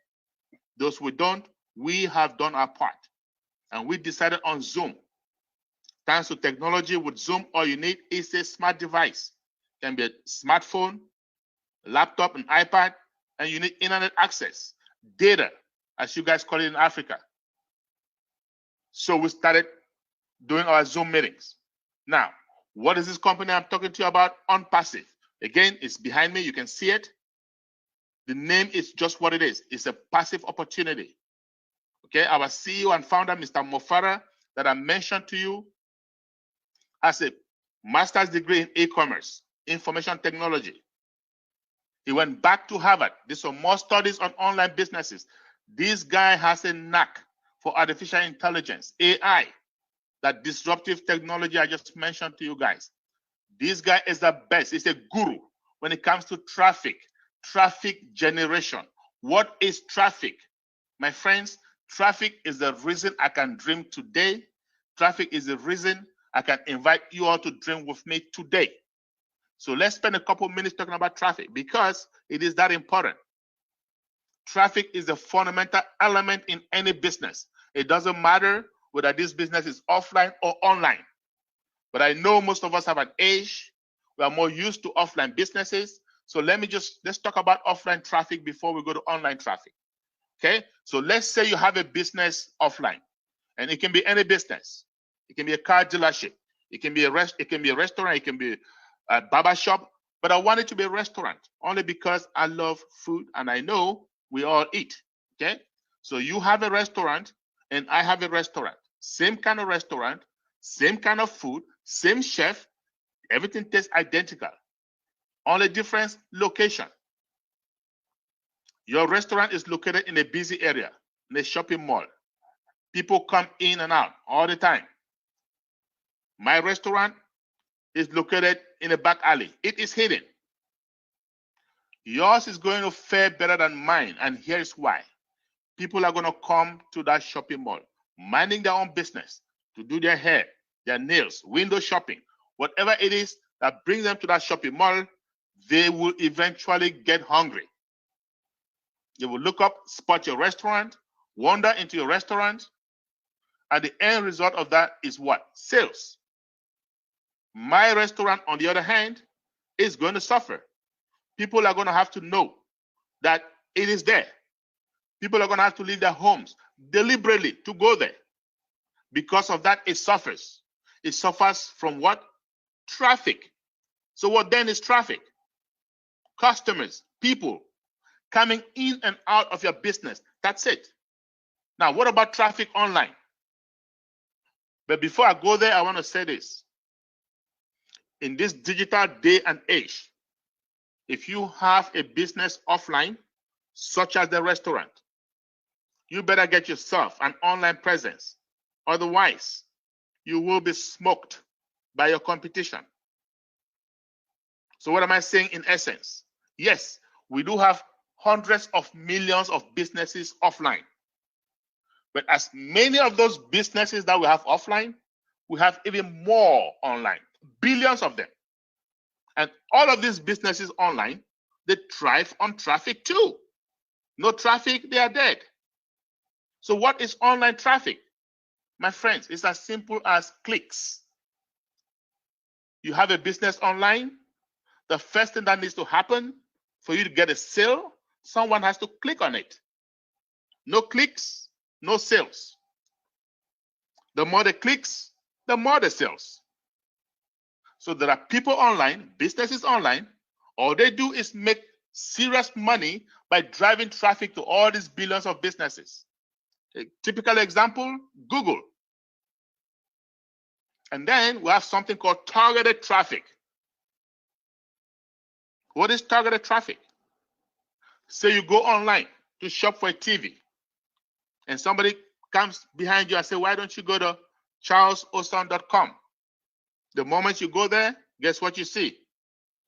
Those who don't, we have done our part. And we decided on Zoom. Thanks to technology, with Zoom, all you need is a smart device. It can be a smartphone, a laptop, an iPad. and you need internet access, data, as you guys call it in Africa. So we started doing our Zoom meetings. Now, what is this company I'm talking to you about? Onpassive. Again, it's behind me. You can see it. The name is just what it is. It's a passive opportunity. Okay, our CEO and founder, Mr. Mofara, that I mentioned to you, has a master's degree in e-commerce, information technology. He went back to Harvard, did some more studies on online businesses. This guy has a knack for artificial intelligence, AI, that disruptive technology I just mentioned to you guys. This guy is the best. He's a guru when it comes to traffic generation. What is traffic? My friends, traffic is the reason I can dream today. Traffic is the reason I can invite you all to dream with me today. So let's spend a couple minutes talking about traffic because it is that important. Traffic is a fundamental element in any business. It doesn't matter whether this business is offline or online. But I know most of us have an age. We are more used to offline businesses. So let's talk about offline traffic before we go to online traffic. Okay? So let's say you have a business offline, and it can be any business. It can be a car dealership. It can be a restaurant. It can be a barber shop. But I want it to be a restaurant only because I love food and I know we all eat. Okay? So you have a restaurant and I have a restaurant. Same kind of restaurant, same kind of food, same chef. Everything tastes identical. Only difference, location. Your restaurant is located in a busy area, in a shopping mall. People come in and out all the time. My restaurant is located in a back alley. It is hidden. Yours is going to fare better than mine, and here's why. People are going to come to that shopping mall, minding their own business, to do their hair, their nails, window shopping, whatever it is that brings them to that shopping mall. They will eventually get hungry. They will look up, spot your restaurant, wander into your restaurant, and the end result of that is what? Sales. My restaurant, on the other hand, is going to suffer. People are going to have to know that it is there. People are going to have to leave their homes deliberately to go there. Because of that, it suffers. It suffers from what? Traffic. So what then is traffic? Customers, people coming in and out of your business. That's it. Now, what about traffic online? But before I go there, I want to say this. In this digital day and age, if you have a business offline, such as the restaurant, you better get yourself an online presence. Otherwise, you will be smoked by your competition. So what am I saying in essence? Yes, we do have hundreds of millions of businesses offline. But as many of those businesses that we have offline, we have even more online, billions of them. And all of these businesses online, they thrive on traffic too. No traffic, they are dead. So what is online traffic? My friends, it's as simple as clicks. You have a business online, the first thing that needs to happen for you to get a sale, someone has to click on it. No clicks, no sales. The more the clicks, the more the sales. So there are people online, businesses online, all they do is make serious money by driving traffic to all these billions of businesses. A typical example, Google. And then we have something called targeted traffic. What is targeted traffic? Say you go online to shop for a TV, and somebody comes behind you and say, why don't you go to charlesoson.com? The moment you go there, guess what you see?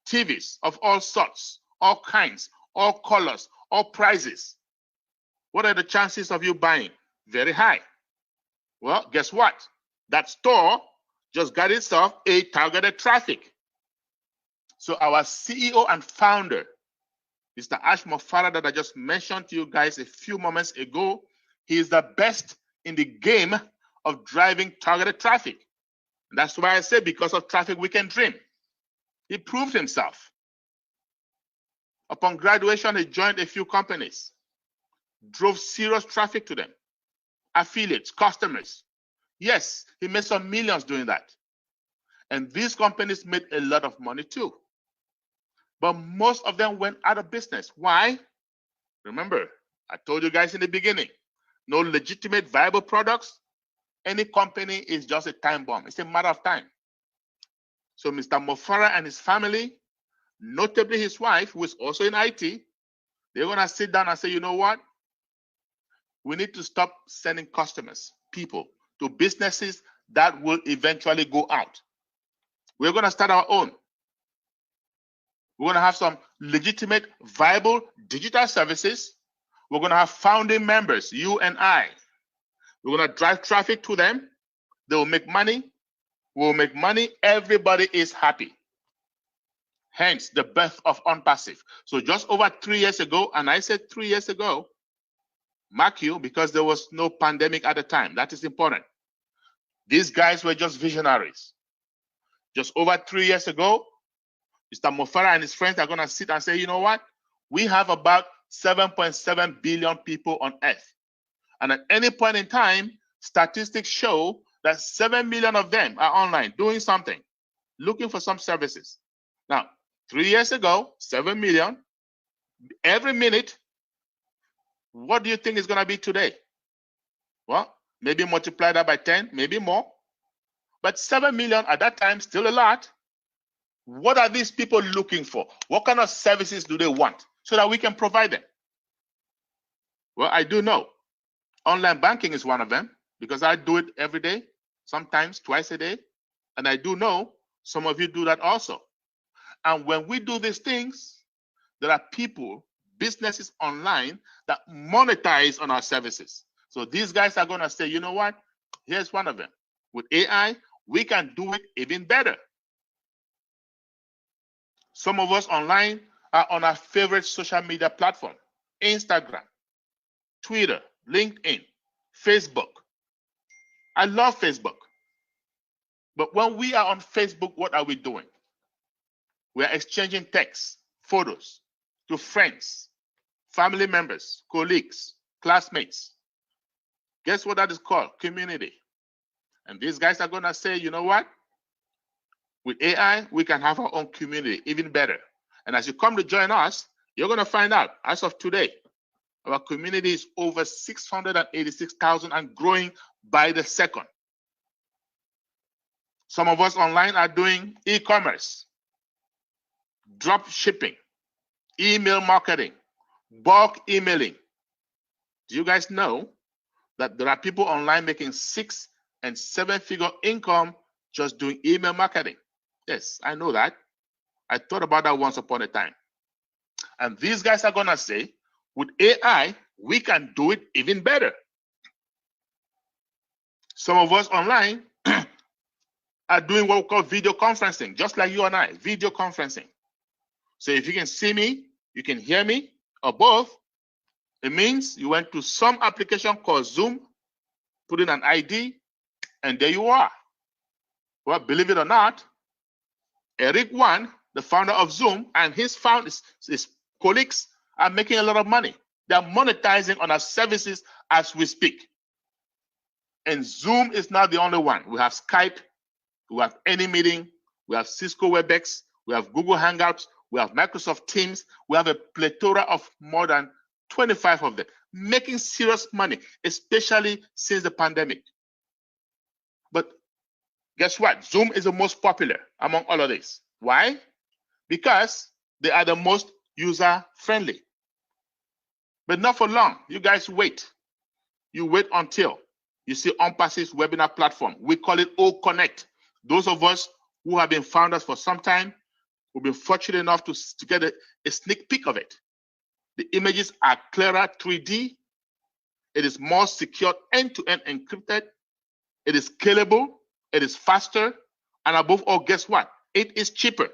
TVs of all sorts, all kinds, all colors, all prices. What are the chances of you buying? Very high. Well, guess what? That store just got itself a targeted traffic. So our CEO and founder, Mr. Ash Mofara, that I just mentioned to you guys a few moments ago, he is the best in the game of driving targeted traffic. And that's why I say because of traffic we can dream. He proved himself. Upon graduation, he joined a few companies, drove serious traffic to them, affiliates, customers. Yes, he made some millions doing that. And these companies made a lot of money too. But most of them went out of business. Why? Remember, I told you guys in the beginning, no legitimate, viable products. Any company is just a time bomb. It's a matter of time. So Mr. Mofara and his family, notably his wife, who is also in IT, they're going to sit down and say, you know what? We need to stop sending customers, people, to businesses that will eventually go out. We're going to start our own. We're going to have some legitimate, viable digital services. We're going to have founding members, you and I. We're going to drive traffic to them. They will make money. We'll make money. Everybody is happy. Hence, the birth of Onpassive. So just over 3 years ago, and I said 3 years ago, mark you, because there was no pandemic at the time. That is important. These guys were just visionaries. Just over 3 years ago, Mr. Mofara and his friends are going to sit and say, you know what? We have about 7.7 billion people on Earth. And at any point in time, statistics show that 7 million of them are online doing something, looking for some services. Now, 3 years ago, 7 million, every minute, what do you think is going to be today? Well, maybe multiply that by 10, maybe more. But 7 million at that time, still a lot. What are these people looking for? What kind of services do they want so that we can provide them? Well, I do know. Online banking is one of them because I do it every day, sometimes twice a day. And I do know some of you do that also. And when we do these things, there are people, businesses online that monetize on our services. So these guys are going to say, you know what? Here's one of them. With AI, we can do it even better. Some of us online are on our favorite social media platform, Instagram, Twitter, LinkedIn, Facebook. I love Facebook. But when we are on Facebook, what are we doing? We're exchanging texts, photos to friends, family members, colleagues, classmates. Guess what that is called? Community. And these guys are going to say, you know what? With AI, we can have our own community even better. And as you come to join us, you're going to find out, as of today, our community is over 686,000 and growing by the second. Some of us online are doing e-commerce, drop shipping, email marketing, bulk emailing. Do you guys know that there are people online making 6- and 7-figure income just doing email marketing? Yes, I know that. I thought about that once upon a time. And these guys are going to say, with AI, we can do it even better. Some of us online are doing what we call video conferencing, just like you and I, video conferencing. So if you can see me, you can hear me, or both, it means you went to some application called Zoom, put in an ID, and there you are. Well, believe it or not, Eric Wan, the founder of Zoom, and his colleagues are making a lot of money. They're monetizing on our services as we speak. And Zoom is not the only one. We have Skype, we have AnyMeeting, we have Cisco WebEx, we have Google Hangouts, we have Microsoft Teams, we have a plethora of more than 25 of them, making serious money, especially since the pandemic. But guess what? Zoom is the most popular among all of this. Why? Because they are the most user-friendly. But not for long. You guys wait. You wait until you see Onpassive's webinar platform. We call it O Connect. Those of us who have been founders for some time, we've been fortunate enough to get a sneak peek of it. The images are clearer, 3D. It is more secure, end-to-end encrypted. It is scalable. It is faster. And above all, guess what? It is cheaper.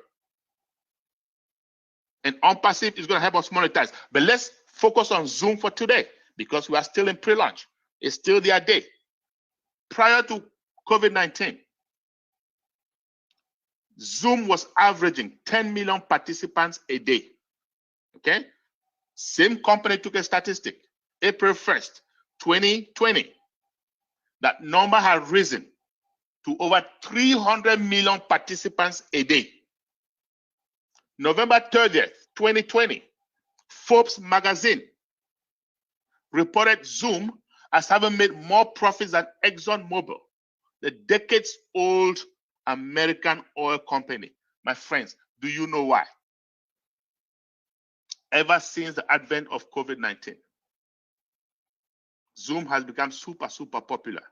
And Onpassive is going to help us monetize. But let's focus on Zoom for today because we are still in pre-launch. It's still their day. Prior to COVID-19, Zoom was averaging 10 million participants a day. Okay? Same company took a statistic, April 1st, 2020. That number had risen to over 300 million participants a day. November 30th, 2020, Forbes magazine reported Zoom as having made more profits than ExxonMobil, the decades-old American oil company. My friends, do you know why? Ever since the advent of COVID-19, Zoom has become super, super popular.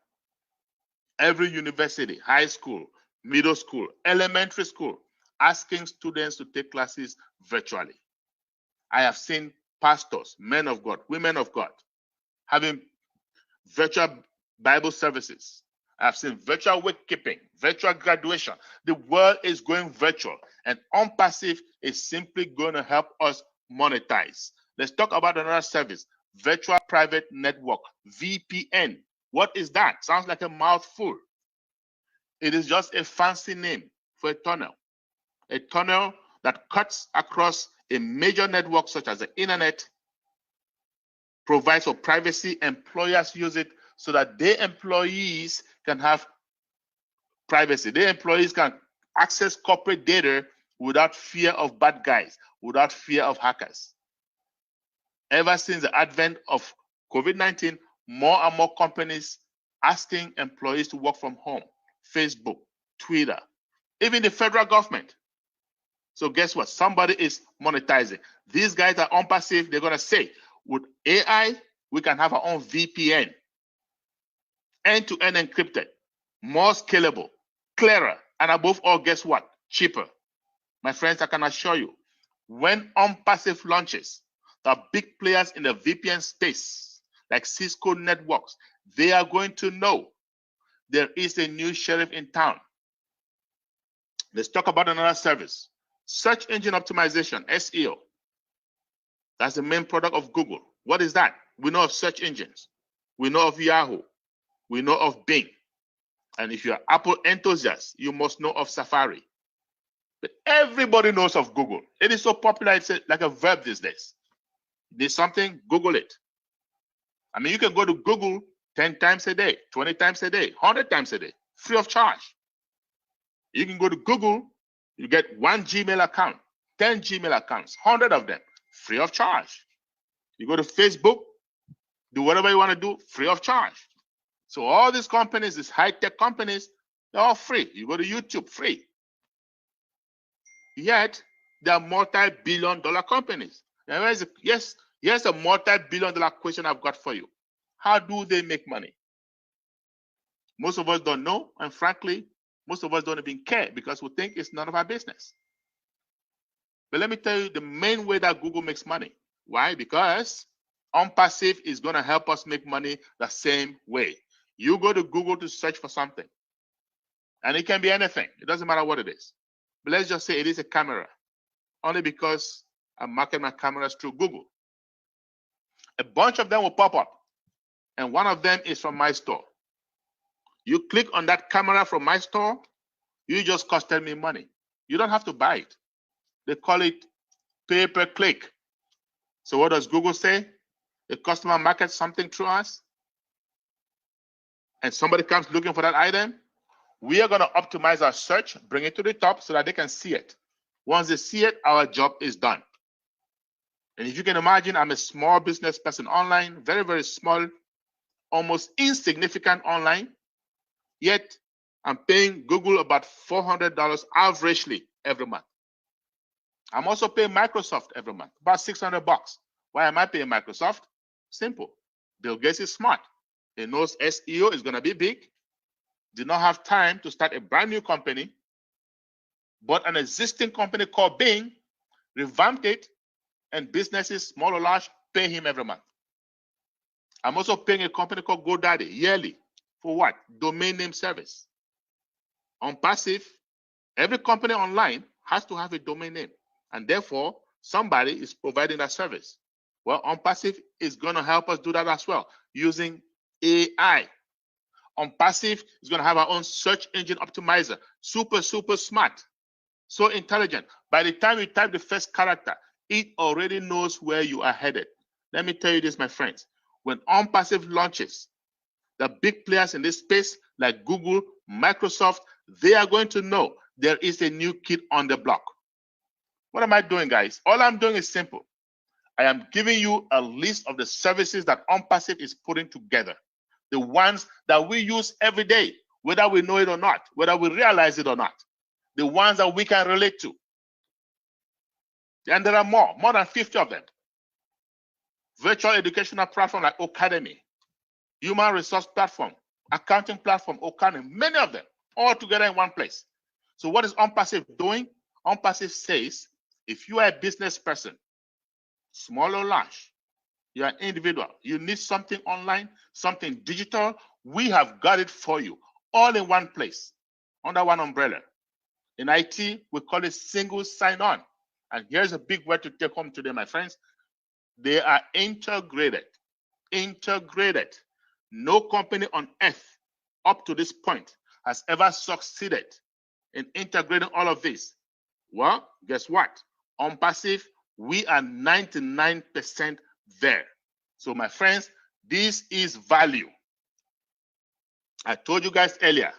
Every university, high school, middle school, elementary school, asking students to take classes virtually. I have seen pastors, men of God, women of God, having virtual Bible services. I've seen virtual bookkeeping, virtual graduation. The world is going virtual, and Onpassive is simply going to help us monetize. Let's talk about another service, Virtual Private Network, VPN. What is that? Sounds like a mouthful. It is just a fancy name for a tunnel that cuts across a major network such as the internet, provides for privacy. Employers use it so that their employees can have privacy. Their employees can access corporate data without fear of bad guys, without fear of hackers. Ever since the advent of COVID-19, more and more companies asking employees to work from home. Facebook, Twitter, even the federal government. So guess what? Somebody is monetizing. These guys are Onpassive. They're going to say, with AI, we can have our own VPN. End-to-end encrypted, more scalable, clearer, and above all, guess what? Cheaper. My friends, I can assure you, when Onpassive launches, the big players in the VPN space, like Cisco Networks, they are going to know there is a new sheriff in town. Let's talk about another service. Search engine optimization, SEO. That's the main product of Google. What is that? We know of search engines. We know of Yahoo. We know of Bing. And if you're an Apple enthusiast, you must know of Safari. But everybody knows of Google. It is so popular, it's like a verb these days. There's something, Google it. I mean, you can go to Google 10 times a day, 20 times a day, 100 times a day, free of charge. You can go to Google, you get 1 Gmail account, 10 Gmail accounts, 100 of them, free of charge. You go to Facebook, do whatever you want to do, free of charge. So all these companies, these high-tech companies, they're all free. You go to YouTube, free. Yet, they are multi-billion-dollar companies. Now, here's a multi-billion-dollar question I've got for you. How do they make money? Most of us don't know, and frankly, most of us don't even care because we think it's none of our business. But let me tell you the main way that Google makes money. Why? Because Onpassive is going to help us make money the same way. You go to Google to search for something, and it can be anything. It doesn't matter what it is. But let's just say it is a camera, only because I market my cameras through Google. A bunch of them will pop up, and one of them is from my store. You click on that camera from my store, you just costed me money. You don't have to buy it. They call it pay per click. So what does Google say? The customer markets something through us, and somebody comes looking for that item. We are going to optimize our search, bring it to the top so that they can see it. Once they see it, our job is done. And if you can imagine, I'm a small business person online, very, very small, almost insignificant online. Yet, I'm paying Google about $400 averagely every month. I'm also paying Microsoft every month, about $600. Why am I paying Microsoft? Simple. Bill Gates is smart. He knows SEO is going to be big. Did not have time to start a brand new company, but an existing company called Bing, revamped it, and businesses, small or large, pay him every month. I'm also paying a company called GoDaddy yearly. For what? Domain name service. Onpassive, every company online has to have a domain name, and therefore somebody is providing that service. Well, Onpassive is going to help us do that as well using AI. Onpassive is going to have our own search engine optimizer, super, super smart, so intelligent. By the time you type the first character, it already knows where you are headed. Let me tell you this, my friends. When Onpassive launches, the big players in this space like Google, Microsoft, they are going to know there is a new kid on the block. What am I doing, guys? All I'm doing is simple. I am giving you a list of the services that Onpassive is putting together. The ones that we use every day, whether we know it or not, whether we realize it or not. The ones that we can relate to. And there are more than 50 of them. Virtual educational platform like Academy, human resource platform, accounting platform, Academy, many of them, all together in one place. So what is Onpassive doing? Onpassive says, if you are a business person, small or large, you're an individual, you need something online, something digital, we have got it for you, all in one place, under one umbrella. In IT, we call it single sign-on. And here's a big word to take home today, my friends. They are integrated. Integrated. No company on earth up to this point has ever succeeded in integrating all of this. Well, guess what? Onpassive, we are 99% there. So my friends, this is value. I told you guys earlier,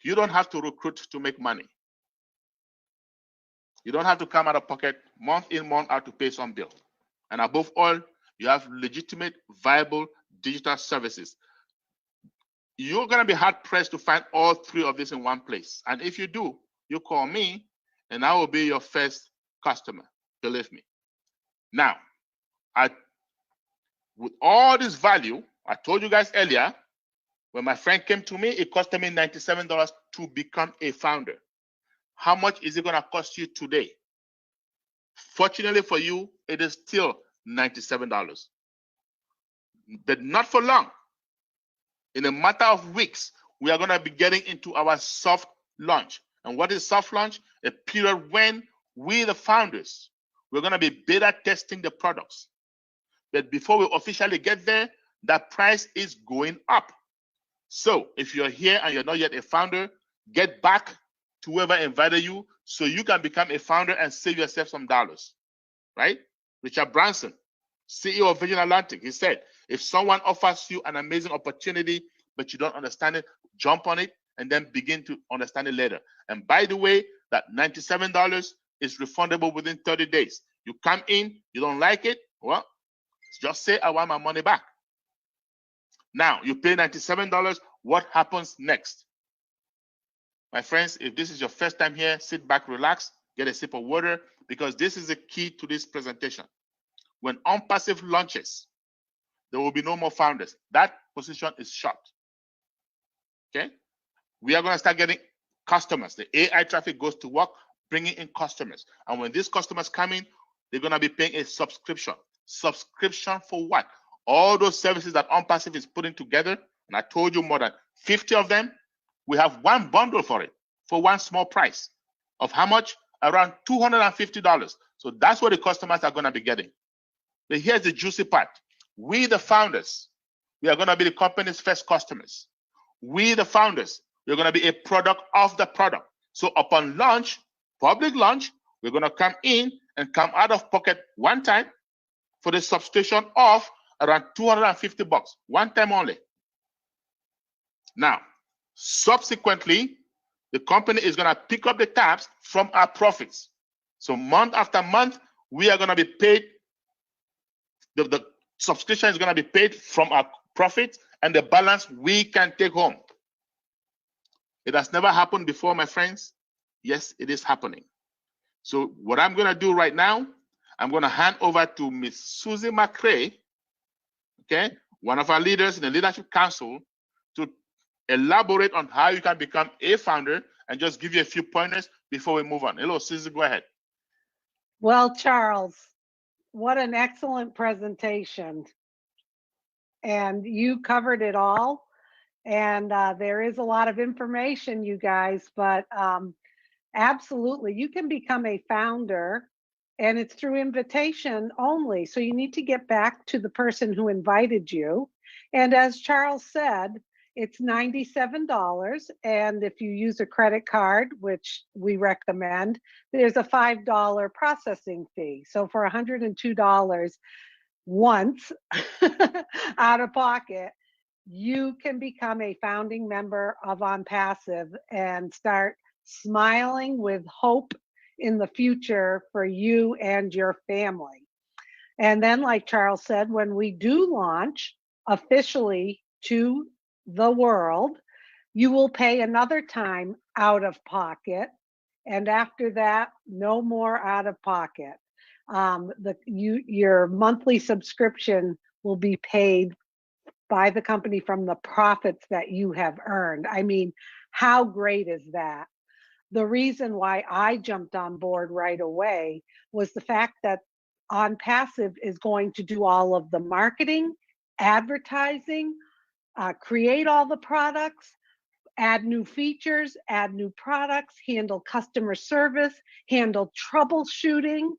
you don't have to recruit to make money. You don't have to come out of pocket month in, month out to pay some bill. And above all, you have legitimate, viable digital services. You're going to be hard pressed to find all three of these in one place. And if you do, you call me and I will be your first customer. Believe me. Now, with all this value, I told you guys earlier, when my friend came to me, it cost me $97 to become a founder. How much is it going to cost you today? Fortunately for you, it is still $97. But not for long. In a matter of weeks, we are going to be getting into our soft launch. And what is soft launch? A period when we, the founders, we're going to be beta testing the products. But before we officially get there, that price is going up. So if you're here and you're not yet a founder, get back to whoever invited you so you can become a founder and save yourself some dollars, right? Richard Branson, CEO of Virgin Atlantic, he said, if someone offers you an amazing opportunity, but you don't understand it, jump on it and then begin to understand it later. And by the way, that $97 is refundable within 30 days. You come in, you don't like it, well, just say, I want my money back. Now, you pay $97, what happens next? My friends, if this is your first time here, sit back, relax, get a sip of water, because this is the key to this presentation. When Onpassive launches, there will be no more founders. That position is shut. Okay? We are going to start getting customers. The AI traffic goes to work, bringing in customers. And when these customers come in, they're going to be paying a subscription. Subscription for what? All those services that Onpassive is putting together, and I told you more than 50 of them, we have one bundle for it, for one small price of how much? Around $250. So that's what the customers are going to be getting. But here's the juicy part. We, the founders, we are going to be the company's first customers. We, the founders, we're going to be a product of the product. So upon launch, public launch, we're going to come in and come out of pocket one time for the subscription of around $250, one time only. Now, subsequently, the company is going to pick up the tabs from our profits. So month after month, we are going to be paid. The subscription is going to be paid from our profits, and the balance we can take home. It has never happened before, my friends. Yes, it is happening. So what I'm going to do right now, I'm going to hand over to Miss Susie McRae, okay, one of our leaders in the Leadership Council, to elaborate on how you can become a founder and just give you a few pointers before we move on. Hello, Susie, go ahead. Well, Charles, what an excellent presentation. And you covered it all. And there is a lot of information, you guys, but absolutely, you can become a founder, and it's through invitation only. So you need to get back to the person who invited you. And as Charles said, It's $97. And if you use a credit card, which we recommend, there's a $5 processing fee. So for $102 once out of pocket, you can become a founding member of Onpassive and start smiling with hope in the future for you and your family. And then, like Charles said, when we do launch officially to the world, you will pay another time out of pocket. And after that, no more out of pocket. Your monthly subscription will be paid by the company from the profits that you have earned. I mean, how great is that? The reason why I jumped on board right away was the fact that Onpassive is going to do all of the marketing, advertising, create all the products, add new features, add new products, handle customer service, handle troubleshooting.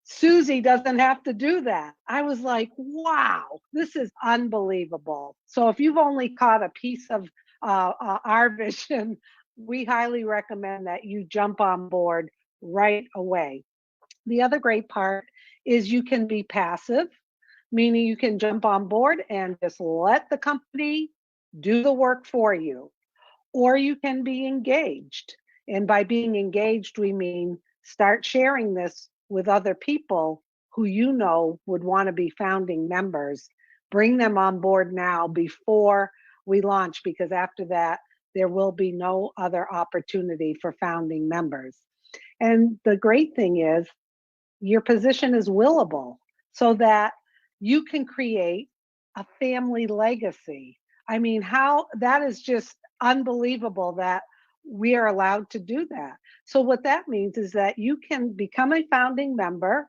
Susie doesn't have to do that. I was like, wow, this is unbelievable. So if you've only caught a piece of our vision, we highly recommend that you jump on board right away. The other great part is you can be passive, meaning you can jump on board and just let the company do the work for you. Or you can be engaged. And by being engaged, we mean start sharing this with other people who you know would want to be founding members. Bring them on board now before we launch, because after that, there will be no other opportunity for founding members. And the great thing is your position is willable so that you can create a family legacy. I mean, how that is just unbelievable that we are allowed to do that. So what that means is that you can become a founding member.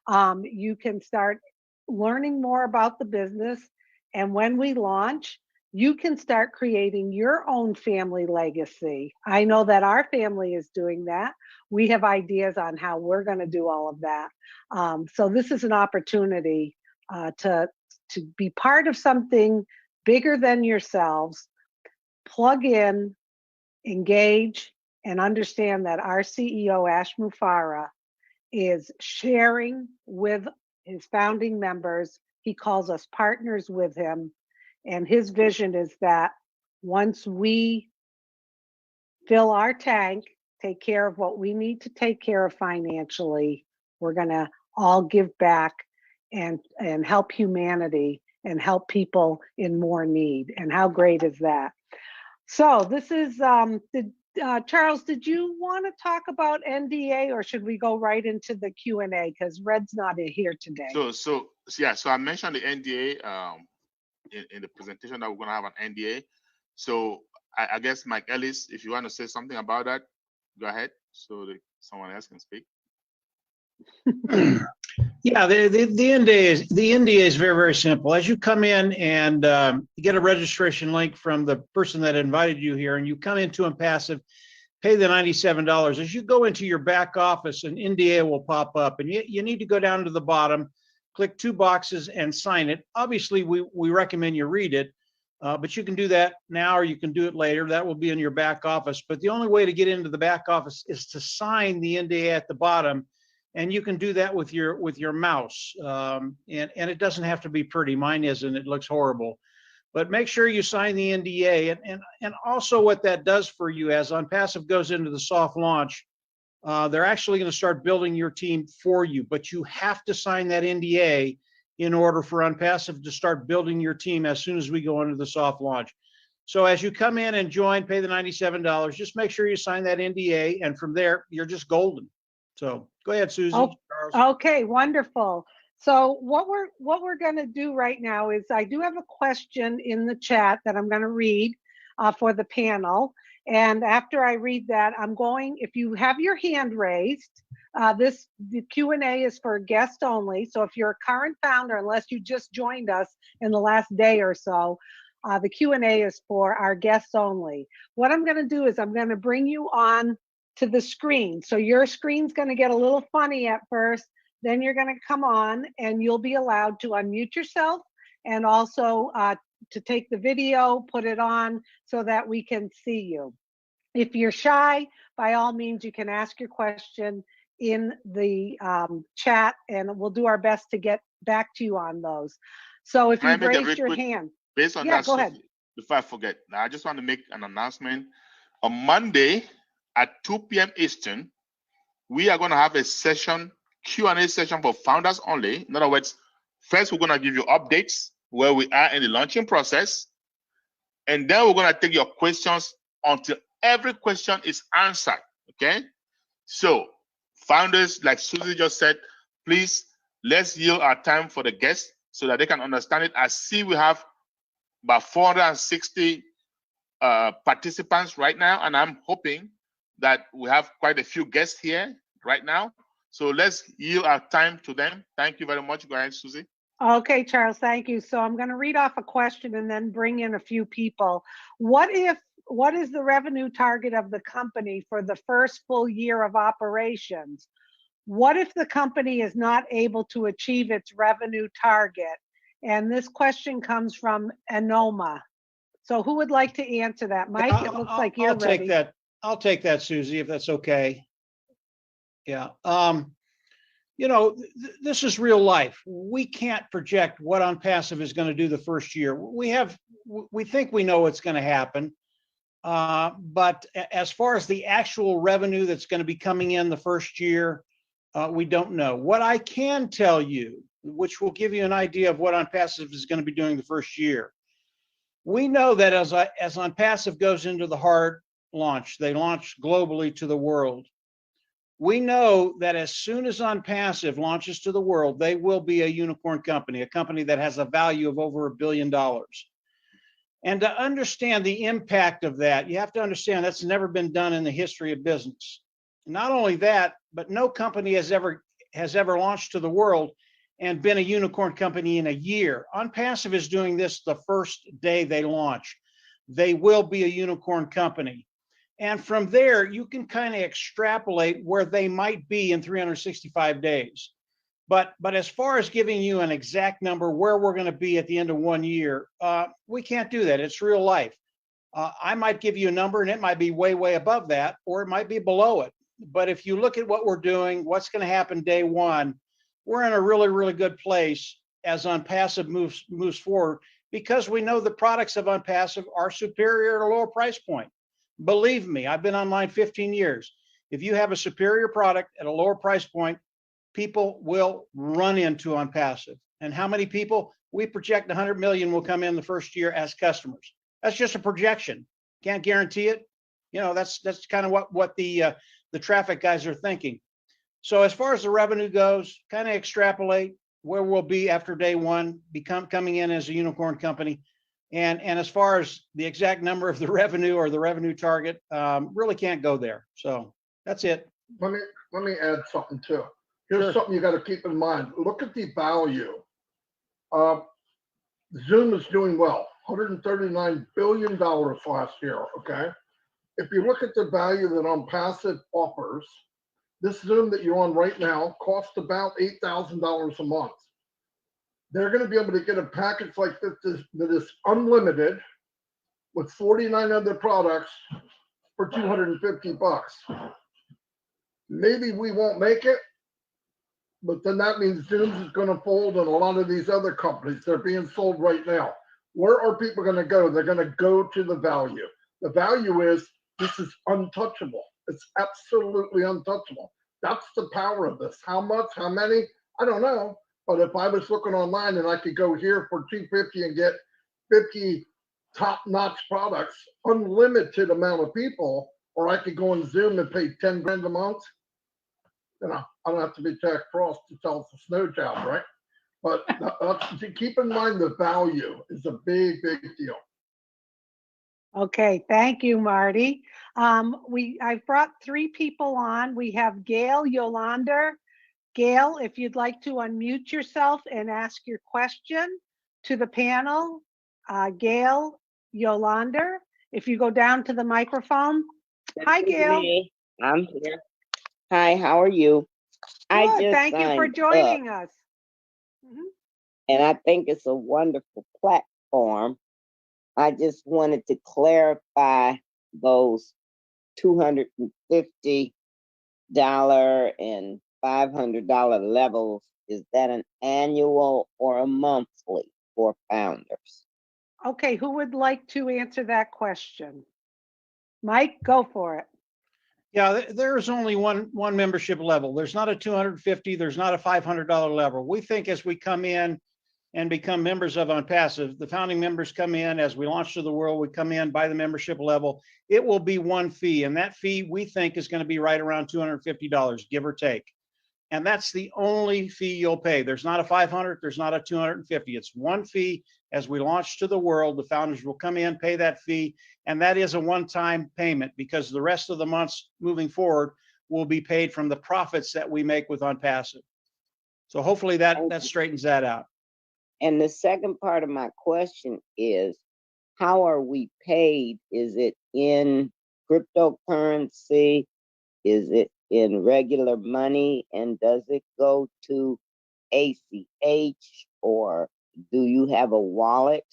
You can start learning more about the business. And when we launch, you can start creating your own family legacy. I know that our family is doing that. We have ideas on how we're going to do all of that. So this is an opportunity to be part of something bigger than yourselves. Plug in, engage, and understand that our CEO, Ash Mufareh, is sharing with his founding members. He calls us partners with him. And his vision is that once we fill our tank, take care of what we need to take care of financially, we're going to all give back and help humanity and help people in more need. And how great is that? So this is, Charles, did you want to talk about NDA, or should we go right into the Q&A? Because Red's not here today. So I mentioned the NDA in the presentation that we're going to have an NDA. So I guess Mike Ellis, if you want to say something about that, go ahead so that someone else can speak. Yeah, the NDA is very, very simple. As you come in and you get a registration link from the person that invited you here, and you come into Onpassive, pay the $97. As you go into your back office, an NDA will pop up, and you need to go down to the bottom, click two boxes, and sign it. Obviously, we recommend you read it, but you can do that now or you can do it later. That will be in your back office. But the only way to get into the back office is to sign the NDA at the bottom. And you can do that with your mouse, and it doesn't have to be pretty. Mine isn't. It looks horrible, but make sure you sign the NDA. And also what that does for you as Onpassive goes into the soft launch, they're actually going to start building your team for you. But you have to sign that NDA in order for Onpassive to start building your team as soon as we go into the soft launch. So as you come in and join, pay the $97. Just make sure you sign that NDA, and from there you're just golden. So go ahead, Susie. Oh, okay, wonderful. So what we're going to do right now is I do have a question in the chat that I'm going to read for the panel. And after I read that, if you have your hand raised, the Q&A is for guests only. So if you're a current founder, unless you just joined us in the last day or so, the Q&A is for our guests only. What I'm going to do is I'm going to bring you on to the screen. So your screen's going to get a little funny at first, then you're going to come on and you'll be allowed to unmute yourself and also to take the video, put it on so that we can see you. If you're shy, by all means, you can ask your question in the chat, and we'll do our best to get back to you on those. So if you've raised your hand. Based on yeah, that, go ahead. Before I forget, now I just want to make an announcement. On Monday at 2 p.m. Eastern, we are going to have a session, Q&A session for founders only. In other words, first we're going to give you updates where we are in the launching process, and then we're going to take your questions until every question is answered, okay? So founders, like Susie just said, please, let's yield our time for the guests so that they can understand it. I see we have about 460 participants right now, and I'm hoping that we have quite a few guests here right now. So let's yield our time to them. Thank you very much. Go ahead, Susie. Okay, Charles, thank you. So I'm going to read off a question and then bring in a few people. What is the revenue target of the company for the first full year of operations? What if the company is not able to achieve its revenue target? And this question comes from Enoma. So who would like to answer that? Mike, it looks like you're ready. I'll take that, Susie, if that's okay. Yeah. You know, this is real life. We can't project what Onpassive is going to do the first year. We think we know what's going to happen. But as far as the actual revenue that's going to be coming in the first year, we don't know. What I can tell you, which will give you an idea of what Onpassive is going to be doing the first year, we know that as Onpassive goes into the hard launch, they launch globally to the world. We know that as soon as Onpassive launches to the world, they will be a unicorn company, a company that has a value of over $1 billion. And to understand the impact of that, you have to understand that's never been done in the history of business. Not only that, but no company has ever launched to the world and been a unicorn company in a year. Onpassive is doing this the first day they launch. They will be a unicorn company. And from there, you can kind of extrapolate where they might be in 365 days. But as far as giving you an exact number where we're going to be at the end of 1 year, we can't do that. It's real life. I might give you a number and it might be way, way above that, or it might be below it. But if you look at what we're doing, what's going to happen day one, we're in a really, really good place as Onpassive moves forward, because we know the products of Onpassive are superior at a lower price point. Believe me, I've been online 15 years. If you have a superior product at a lower price point, people will run into Onpassive. And how many people? We project 100 million will come in the first year as customers. That's just a projection. Can't guarantee it. You know, that's kind of what the traffic guys are thinking. So as far as the revenue goes, kind of extrapolate where we'll be after day one, coming in as a unicorn company. And as far as the exact number of the revenue or the revenue target, really can't go there. So that's it. Let me add something too. Here's something you got to keep in mind. Look at the value. Zoom is doing well, $139 billion last year. Okay, if you look at the value that Onpassive offers, this Zoom that you're on right now costs about $8,000 a month. They're going to be able to get a package like this that is unlimited with 49 other products for $250. Maybe we won't make it, but then that means Zoom is going to fold and a lot of these other companies, they're being sold right now. Where are people going to go? They're going to go to the value. The value is this is untouchable. It's absolutely untouchable. That's the power of this. How much, how many? I don't know. But if I was looking online and I could go here for $250 and get 50 top-notch products, unlimited amount of people, or I could go on Zoom and pay 10 grand a month, you know, I don't have to be Jack Frost to tell it's a snow job, right? But keep in mind the value is a big, big deal. Okay, thank you, Marty. I've brought 3 people on. We have Gail Yolander. Gail, if you'd like to unmute yourself and ask your question to the panel. Gail Yolander, if you go down to the microphone. Hi, Gail. Me. I'm here. Hi, how are you? Good, thank you for joining us. And I think it's a wonderful platform I just wanted to clarify those $250 and $500 levels. Is that an annual or a monthly for founders? Okay, who would like to answer that question? Mike, go for it. Yeah, there's only one membership level. There's not a 250, there's not a $500 level. We think as we come in and become members of Onpassive, the founding members come in, as we launch to the world, we come in by the membership level. It will be one fee, and that fee we think is going to be right around $250, give or take. And that's the only fee you'll pay. There's not a 500, there's not a 250. It's one fee. As we launch to the world, the founders will come in, pay that fee, and that is a one-time payment, because the rest of the months moving forward will be paid from the profits that we make with Onpassive. So hopefully that straightens that out. And the second part of my question is, how are we paid? Is it in cryptocurrency? Is it in regular money? And does it go to ACH, or do you have a wallet,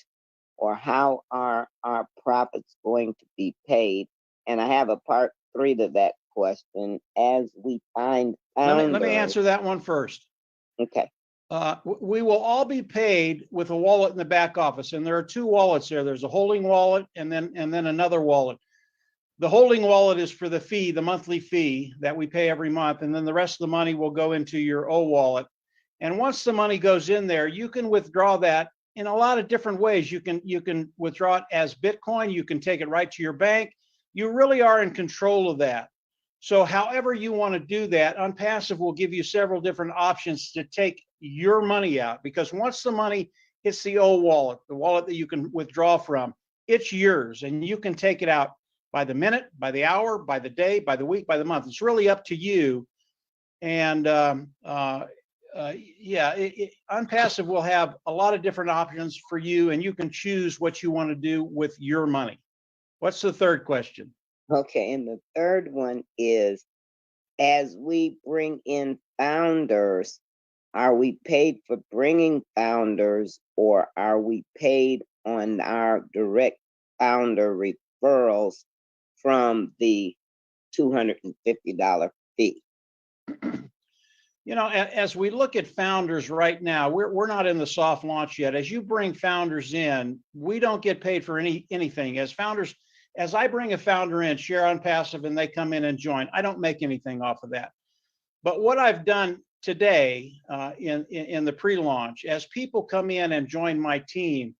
or how are our profits going to be paid? And I have a part 3 to that question. As we find founders, let me answer that one first. Okay. We will all be paid with a wallet in the back office, and there are 2 wallets there. There's a holding wallet and then another wallet. The holding wallet is for the fee, the monthly fee that we pay every month, and then the rest of the money will go into your O wallet. And once the money goes in there, you can withdraw that in a lot of different ways. You can withdraw it as Bitcoin. You can take it right to your bank. You really are in control of that. So however you want to do that, Onpassive will give you several different options to take your money out, because once the money hits the O wallet, the wallet that you can withdraw from, it's yours, and you can take it out by the minute, by the hour, by the day, by the week, by the month. It's really up to you. And Onpassive will have a lot of different options for you, and you can choose what you want to do with your money. What's the third question? Okay, and the third one is, as we bring in founders, are we paid for bringing founders, or are we paid on our direct founder referrals from the $250 fee? You know, as we look at founders right now, we're not in the soft launch yet. As you bring founders in, we don't get paid for anything. As founders, as I bring a founder in, share Onpassive, and they come in and join, I don't make anything off of that. But what I've done today in the pre-launch, as people come in and join my team,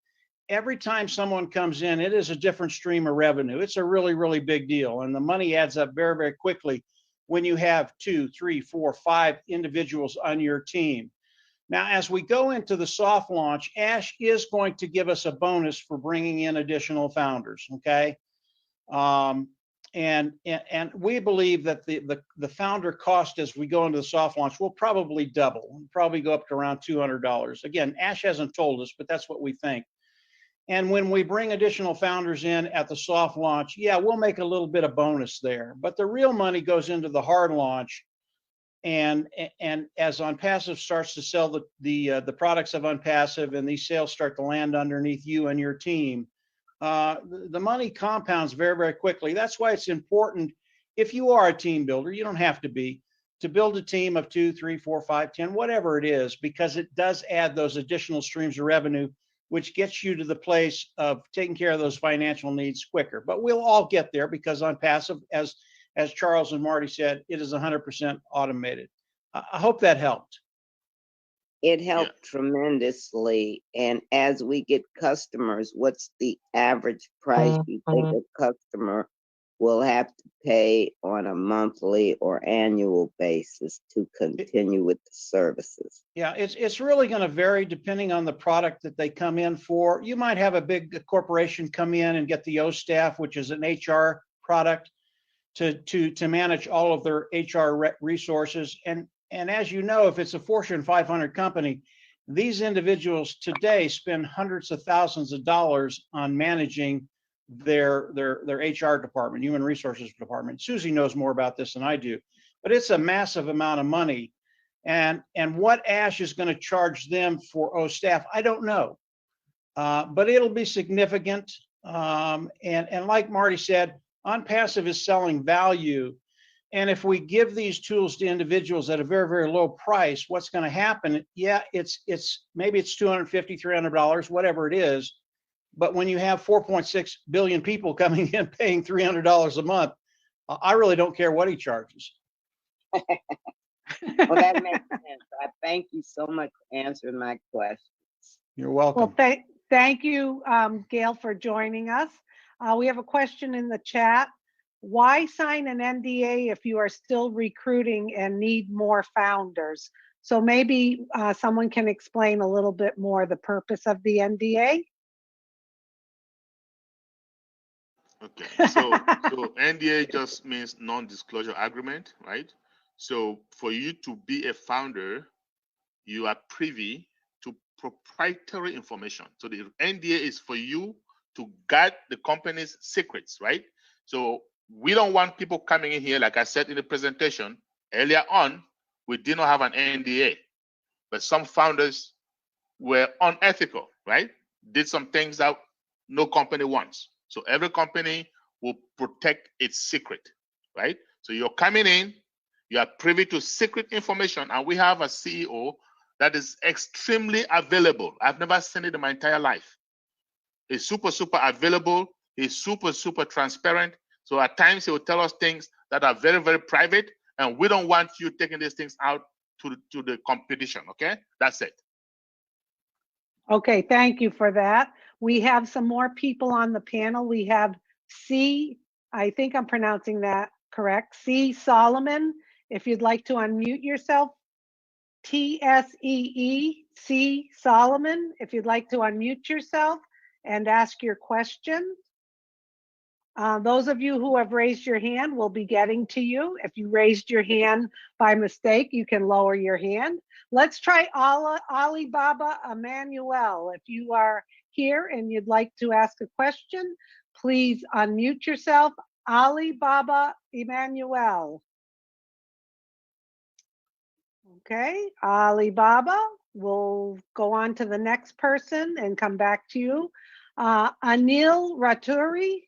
every time someone comes in, it is a different stream of revenue. It's a really, really big deal. And the money adds up very, very quickly when you have 2, 3, 4, 5 individuals on your team. Now, as we go into the soft launch, Ash is going to give us a bonus for bringing in additional founders, okay? And we believe that the founder cost as we go into the soft launch will probably double, we'll probably go up to around $200. Again, Ash hasn't told us, but that's what we think. And when we bring additional founders in at the soft launch, yeah, we'll make a little bit of bonus there, but the real money goes into the hard launch. And as Onpassive starts to sell the products of Onpassive, and these sales start to land underneath you and your team, the money compounds very, very quickly. That's why it's important, if you are a team builder, you don't have to be, to build a team of 2, 3, 4, 5, 10, whatever it is, because it does add those additional streams of revenue, which gets you to the place of taking care of those financial needs quicker. But we'll all get there, because Onpassive, as Charles and Marty said, it is 100% automated. I hope that helped. It helped tremendously. And as we get customers, what's the average price you think a customer will have to pay on a monthly or annual basis to continue with the services? Yeah, it's really going to vary depending on the product that they come in for. You might have a big corporation come in and get the O Staff, which is an HR product, to manage all of their HR resources. And as you know, if it's a Fortune 500 company, these individuals today spend hundreds of thousands of dollars on managing their HR department, human resources department. Susie knows more about this than I do, but it's a massive amount of money. And what Ash is going to charge them for O Staff, I don't know, but it'll be significant. And like Marty said, Onpassive is selling value. And if we give these tools to individuals at a very, very low price, what's going to happen? Yeah, it's maybe it's $250, $300, whatever it is. But when you have 4.6 billion people coming in paying $300 a month, I really don't care what he charges. Well, that makes sense. I thank you so much for answering my questions. You're welcome. Well, thank you, Gail, for joining us. We have a question in the chat. Why sign an NDA if you are still recruiting and need more founders? So maybe someone can explain a little bit more the purpose of the NDA. Okay, so NDA just means non-disclosure agreement, right? So for you to be a founder, you are privy to proprietary information. So the NDA is for you to guard the company's secrets, right? So we don't want people coming in here, like I said in the presentation earlier on, we did not have an NDA, but some founders were unethical, right? Did some things that no company wants. So every company will protect its secret, right? So you're coming in, you are privy to secret information, and we have a CEO that is extremely available. I've never seen it in my entire life. He's super, super available. He's super, super transparent. So at times he will tell us things that are very, very private, and we don't want you taking these things out to the competition, okay? That's it. Okay, thank you for that. We have some more people on the panel. We have I think I'm pronouncing that correct, C. Solomon. If you'd like to unmute yourself, TSEE, C. Solomon, if you'd like to unmute yourself and ask your question. Those of you who have raised your hand will be getting to you. If you raised your hand by mistake, you can lower your hand. Let's try Alibaba Emmanuel. If you are here and you'd like to ask a question, please unmute yourself. Alibaba Emmanuel. Okay, Alibaba, we'll go on to the next person and come back to you. Anil Raturi.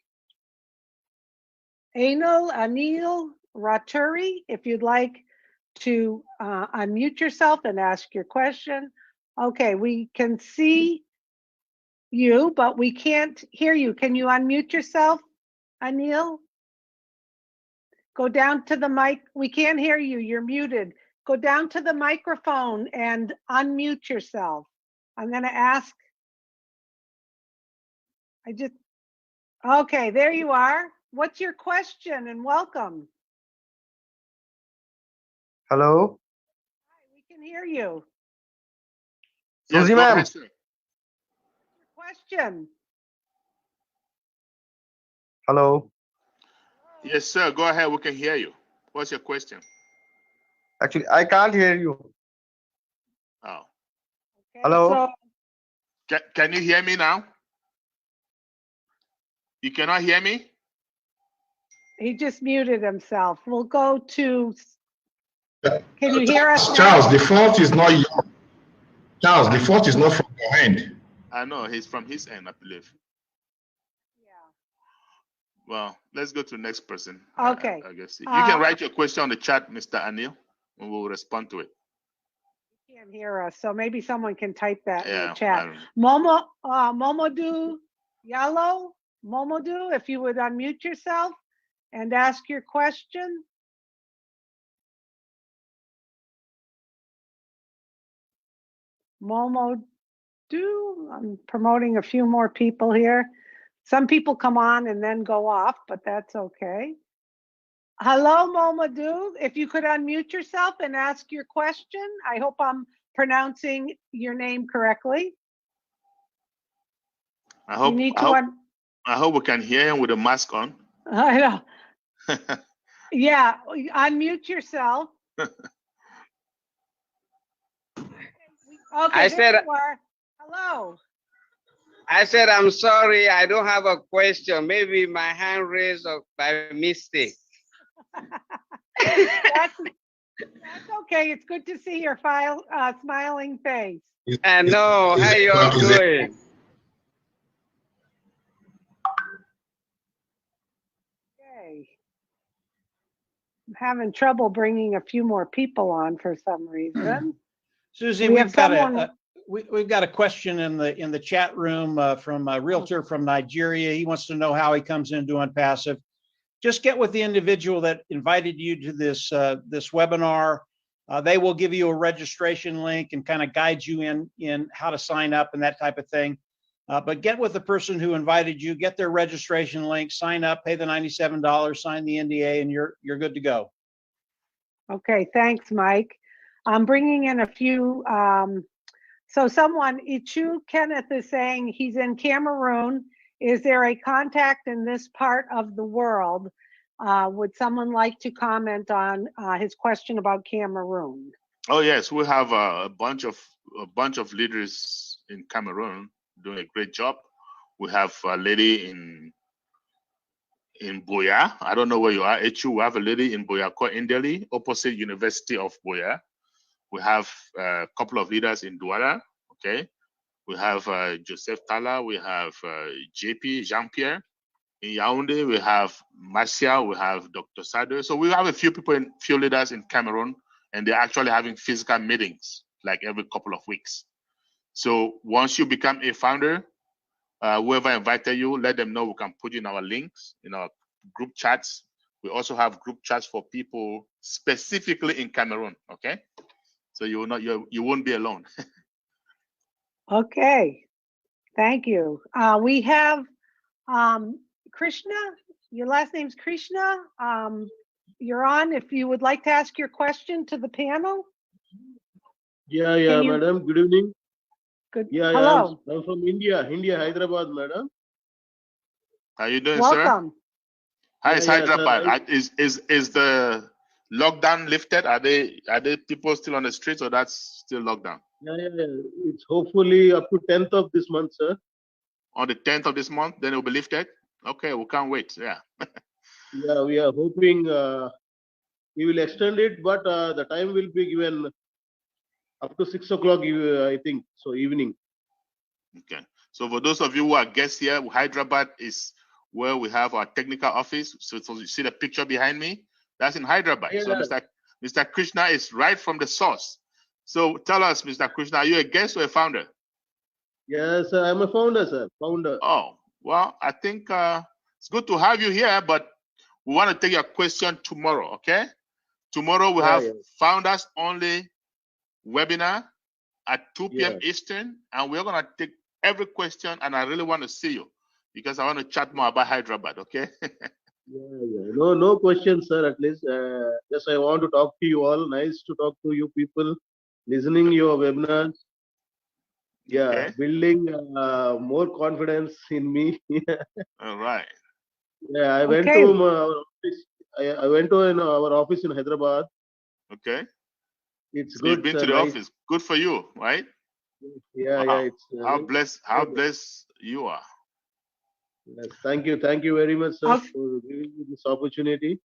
Anil Raturi, if you'd like to unmute yourself and ask your question. Okay, we can see you, but we can't hear you. Can you unmute yourself, Anil? Go down to the mic. We can't hear you. You're muted. Go down to the microphone and unmute yourself. I'm going to ask. Okay, there you are. What's your question, and welcome? Hello. Hi, we can hear you. Susie ma'am. Question. Hello. Yes, sir. Go ahead. We can hear you. What's your question? Actually, I can't hear you. Oh. Okay, Hello. So, can you hear me now? You cannot hear me? he just muted himself. We'll go to. Can you hear us now? Charles, the fault is not yours. Charles, the fault is not from your end. I know, he's from his end, I believe. Yeah. Well, let's go to the next person. Okay. I guess you can write your question on the chat, Mr. Anil, and we'll respond to it. You can't hear us, so maybe someone can type that in the I chat. Momodu Yalo, Momodu, if you would unmute yourself and ask your question. Momodu, I'm promoting a few more people here. Some people come on and then go off, but that's okay. Hello, Momodu. If you could unmute yourself and ask your question. I hope I'm pronouncing your name correctly. I hope we can hear him with a mask on. I know. Yeah, unmute yourself. Okay, there you are. Hello. I said, I'm sorry, I don't have a question. Maybe my hand raised by mistake. That's okay. It's good to see your smiling face. I know. How you all doing? having trouble bringing a few more people on for some reason. Susie, We we've have got someone- we've got a question in the chat room from a realtor from Nigeria. He wants to know how he comes into Onpassive. Just get with the individual that invited you to this this webinar. They will give you a registration link and kind of guide you in how to sign up and that type of thing. But get with the person who invited you, get their registration link, sign up, pay the $97, sign the NDA, and you're good to go. Okay, thanks, Mike. I'm bringing in a few. So someone, Ichu Kenneth is saying he's in Cameroon. Is there a contact in this part of the world? Would someone like to comment on his question about Cameroon? Oh yes, we have a bunch of leaders in Cameroon doing a great job. We have a lady in Boya. I don't know where you are. Echu, we have a lady in Boya called Indeli, opposite University of Boya. We have a couple of leaders in Douala. Okay, we have Joseph Tala. We have JP Jean-Pierre. In Yaoundé, we have Marcia, we have Dr. Sade. So we have a few leaders in Cameroon, and they're actually having physical meetings like every couple of weeks. So once you become a founder, whoever invited you, let them know. We can put you in our links, in our group chats. We also have group chats for people specifically in Cameroon. Okay, so you won't be alone. Okay, thank you. We have Krishna. Your last name's Krishna. You're on. If you would like to ask your question to the panel. Yeah, madam. Good evening. Good. Yeah, hello. I'm from India, Hyderabad, madam. How you doing, Welcome. sir? Hi, it's Hyderabad. Is the lockdown lifted? Are they people still on the streets, or that's still lockdown? Yeah. It's hopefully up to 10th of this month, sir. On the 10th of this month, then it will be lifted. Okay, we can't wait. Yeah. Yeah, we are hoping we will extend it, but the time will be given up to 6 o'clock, I think, so evening. Okay. So for those of you who are guests here, Hyderabad is where we have our technical office. So you see the picture behind me? That's in Hyderabad. Yeah. So Mr. Krishna is right from the source. So tell us, Mr. Krishna, are you a guest or a founder? Yes, I'm a founder, sir. Founder. Oh, well, I think it's good to have you here, but we want to take your question tomorrow, okay? Tomorrow we have founders only webinar at 2 p.m. Eastern, and we're going to take every question, and I really want to see you because I want to chat more about Hyderabad, okay? No questions, sir, at least. Just I want to talk to you all. Nice to talk to you people, listening your webinars. Yeah, Okay. building more confidence in me. All right. Yeah, I went to our office. I went to our office in Hyderabad. Okay. It's so good. You've been to the office. Good for you, right? Yeah, wow. It's how blessed you are. Yes, thank you very much, sir, for giving me this opportunity.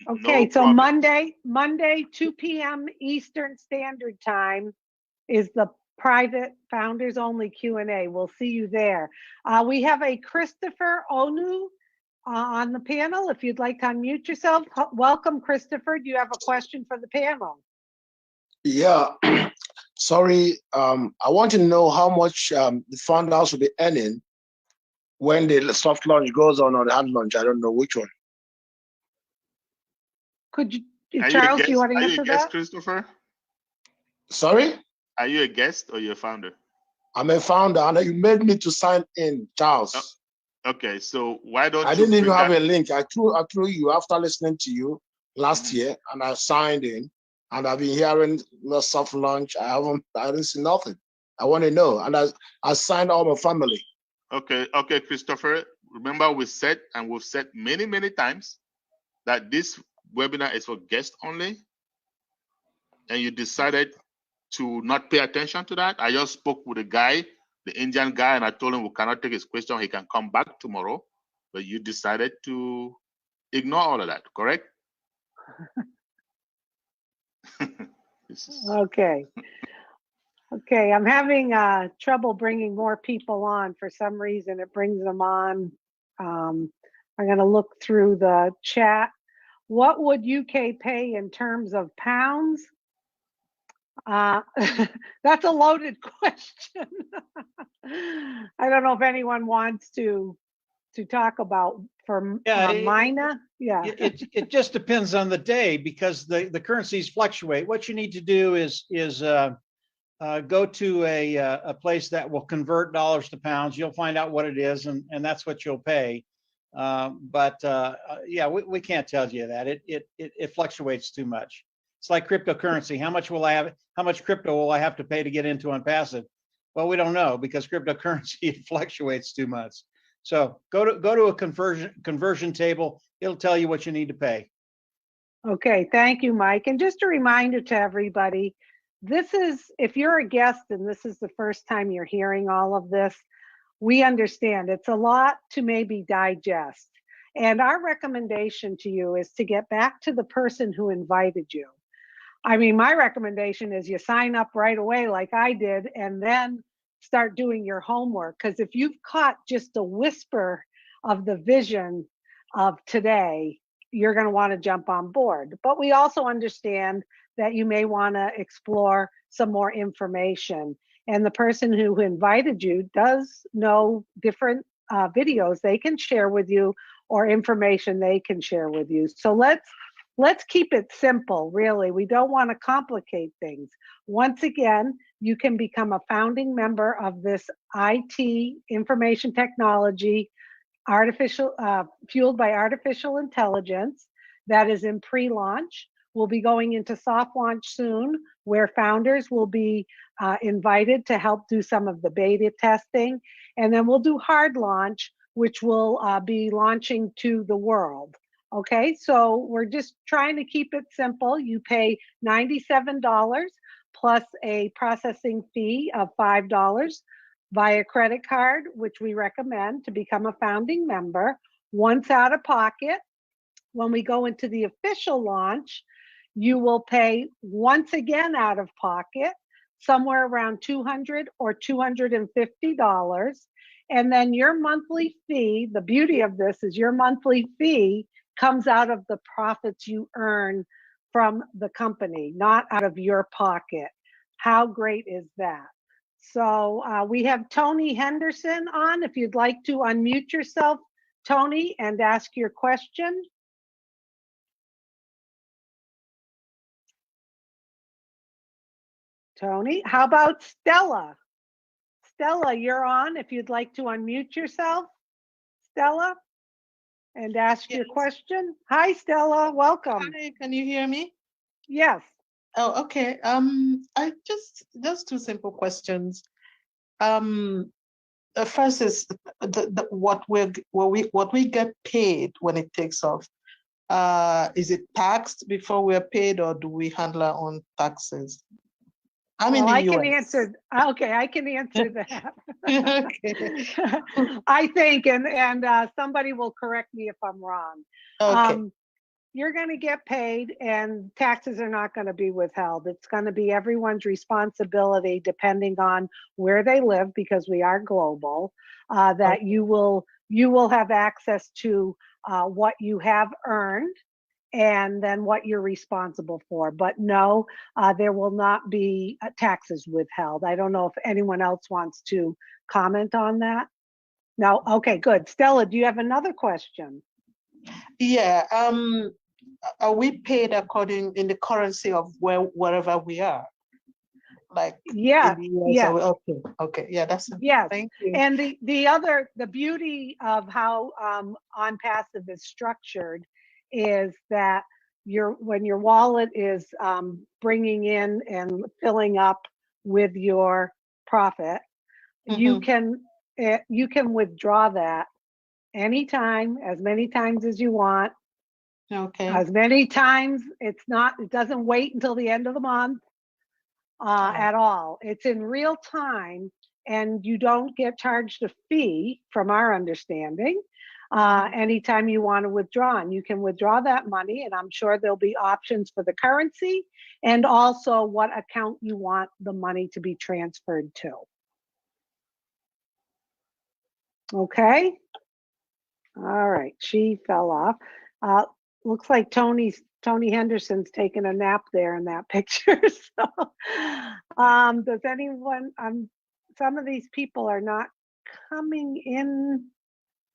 Okay, no so problem. Monday, 2 p.m. Eastern Standard Time is the private founders only Q&A. We'll see you there. We have a Christopher Onu on the panel. If you'd like to unmute yourself, welcome, Christopher. Do you have a question for the panel? Yeah, sorry. I want to know how much the founders will be earning when the soft launch goes on or the hard launch. I don't know which one. Could you, Charles, do you want to answer that? Christopher? Sorry? Are you a guest or you're a founder? I'm a founder, and you made me to sign in, Charles. Oh, okay, so why don't I didn't even have a link. I threw you after listening to you last year, and I signed in, and I've been hearing no soft launch. I didn't see nothing. I want to know, and I signed all my family. Okay, Christopher. Remember, we've said many times that this webinar is for guests only, and you decided to not pay attention to that. I just spoke with a guy, the Indian guy, and I told him we cannot take his question. He can come back tomorrow, but you decided to ignore all of that, correct? Okay. Okay, I'm having trouble bringing more people on. For some reason, it brings them on. I'm going to look through the chat. What would UK pay in terms of pounds? That's a loaded question. I don't know if anyone wants to talk about for Mina. Yeah, it just depends on the day because the currencies fluctuate. What you need to do is go to a place that will convert dollars to pounds. You'll find out what it is, and that's what you'll pay. Yeah, we can't tell you that. It fluctuates too much. It's like cryptocurrency. How much crypto will I have to pay to get into Onpassive? Well, we don't know because cryptocurrency it fluctuates too much. So go to a conversion table. It'll tell you what you need to pay. Okay, thank you, Mike. And just a reminder to everybody, this is, if you're a guest and this is the first time you're hearing all of this, we understand it's a lot to maybe digest. And our recommendation to you is to get back to the person who invited you. I mean, my recommendation is you sign up right away like I did and then start doing your homework. Because if you've caught just a whisper of the vision of today, you're going to want to jump on board. But we also understand that you may want to explore some more information. And the person who invited you does know different videos they can share with you or information they can share with you. So let's keep it simple, really. We don't want to complicate things. Once again, you can become a founding member of this IT, information technology, fueled by artificial intelligence that is in pre-launch. We'll be going into soft launch soon, where founders will be invited to help do some of the beta testing. And then we'll do hard launch, which will be launching to the world. Okay, so we're just trying to keep it simple. You pay $97 plus a processing fee of $5 via credit card, which we recommend to become a founding member. Once out of pocket, when we go into the official launch, you will pay once again out of pocket, somewhere around $200 or $250. And then your monthly fee, the beauty of this is your monthly fee comes out of the profits you earn from the company, not out of your pocket. How great is that? So we have Tony Henderson on. If you'd like to unmute yourself, Tony, and ask your question. Tony, how about Stella? Stella, you're on. If you'd like to unmute yourself, Stella, and ask your question. Hi, Stella. Welcome. Hi, can you hear me? Yes. Oh, okay. I just two simple questions. The first is what we get paid when it takes off. Is it taxed before we're paid, or do we handle our own taxes? I'm in the US. I can answer that. I think, and somebody will correct me if I'm wrong. Okay. You're going to get paid and taxes are not going to be withheld. It's going to be everyone's responsibility depending on where they live, because we are global, that you will have access to what you have earned and then what you're responsible for. But no, there will not be taxes withheld. I don't know if anyone else wants to comment on that. No? Okay, good. Stella, do you have another question? Yeah. Are we paid in the currency of wherever we are? Like yeah, in the US, yeah. Okay, yeah, that's yes. Thank you. And the beauty of how Onpassive is structured is that when your wallet is bringing in and filling up with your profit, you can withdraw that anytime, as many times as you want. Okay. As many times. It doesn't wait until the end of the month at all. It's in real time, and you don't get charged a fee from our understanding anytime you want to withdraw. And you can withdraw that money, and I'm sure there'll be options for the currency and also what account you want the money to be transferred to. Okay. All right, she fell off. looks like Tony Henderson's taking a nap there in that picture. So, does anyone, some of these people are not coming in.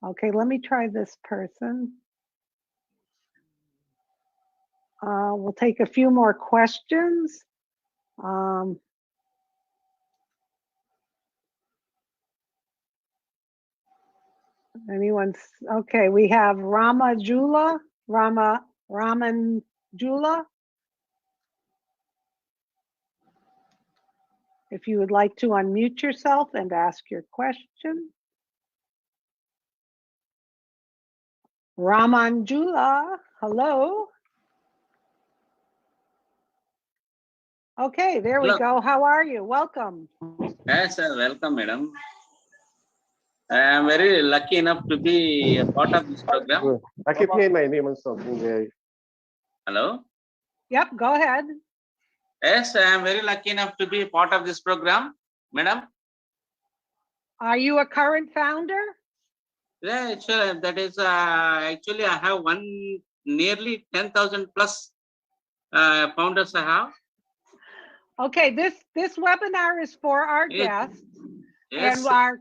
Okay, let me try this person. We'll take a few more questions. Anyone's, okay, we have Raman Jula. If you would like to unmute yourself and ask your question. Raman Jula, hello. Okay, there we go. How are you? Welcome. Yes, sir. Welcome, madam. I am very lucky enough to be a part of this program. I keep hearing my name on something there. Hello? Yep, go ahead. Yes, I am very lucky enough to be a part of this program, madam. Are you a current founder? Yeah, sure. That is, actually, I have nearly 10,000 plus founders I have. Okay, this webinar is for our guests. Yes. And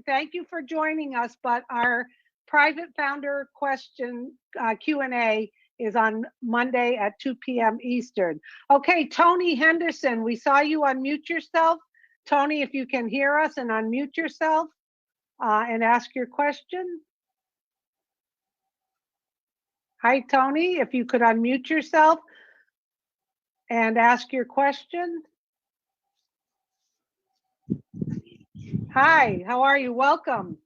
thank you for joining us, but our private founder question Q&A is on Monday at 2 p.m. Eastern. Okay, Tony Henderson, we saw you unmute yourself. Tony, if you can hear us and unmute yourself and ask your question. Hi, Tony, if you could unmute yourself and ask your question. Hi, how are you? Welcome.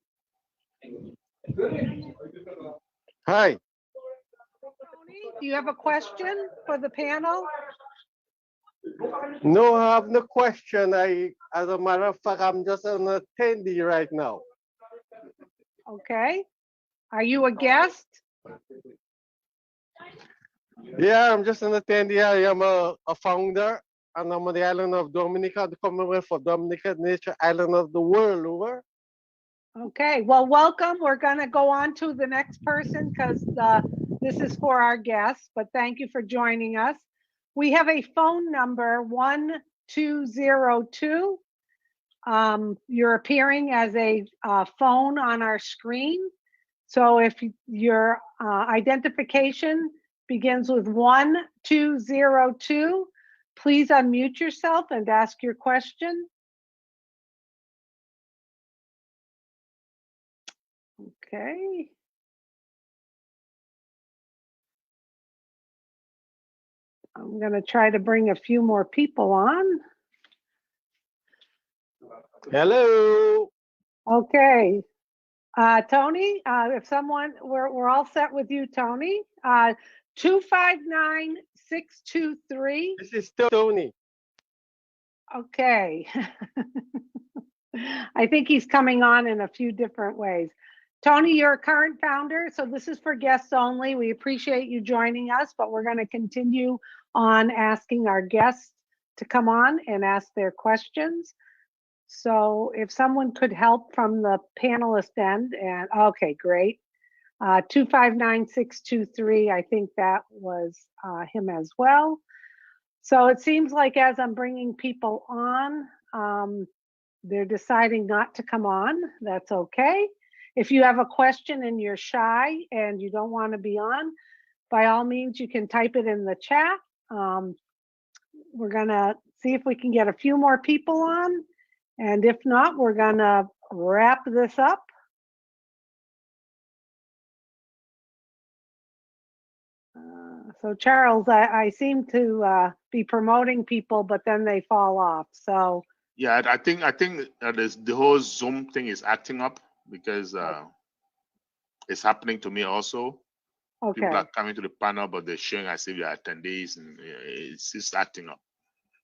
Hi. Tony, do you have a question for the panel? No, I have no question. As a matter of fact, I'm just an attendee right now. Okay. Are you a guest? Yeah, I'm just an attendee. I am a founder, and I'm on the island of Dominica, the Commonwealth of Dominica, nature island of the world over. Okay, well, welcome. We're going to go on to the next person because this is for our guests, but thank you for joining us. We have a phone number 1202. You're appearing as a phone on our screen. So if your identification begins with 1202, please unmute yourself and ask your question. Okay. I'm going to try to bring a few more people on. Hello. Okay. Tony, if someone, we're all set with you, Tony. 259623. This is Tony. Okay. I think he's coming on in a few different ways. Tony, you're a current founder, so this is for guests only. We appreciate you joining us, but we're going to continue on asking our guests to come on and ask their questions. So if someone could help from the panelist end, and okay, great. 259623, I think that was him as well. So it seems like as I'm bringing people on, they're deciding not to come on. That's okay. If you have a question and you're shy and you don't want to be on, by all means, you can type it in the chat. We're going to see if we can get a few more people on. And if not, we're going to wrap this up. So Charles, I seem to be promoting people, but then they fall off. So yeah, I think the whole Zoom thing is acting up because it's happening to me also. Okay. People are coming to the panel, but they're showing as if they're attendees, and it's just acting up.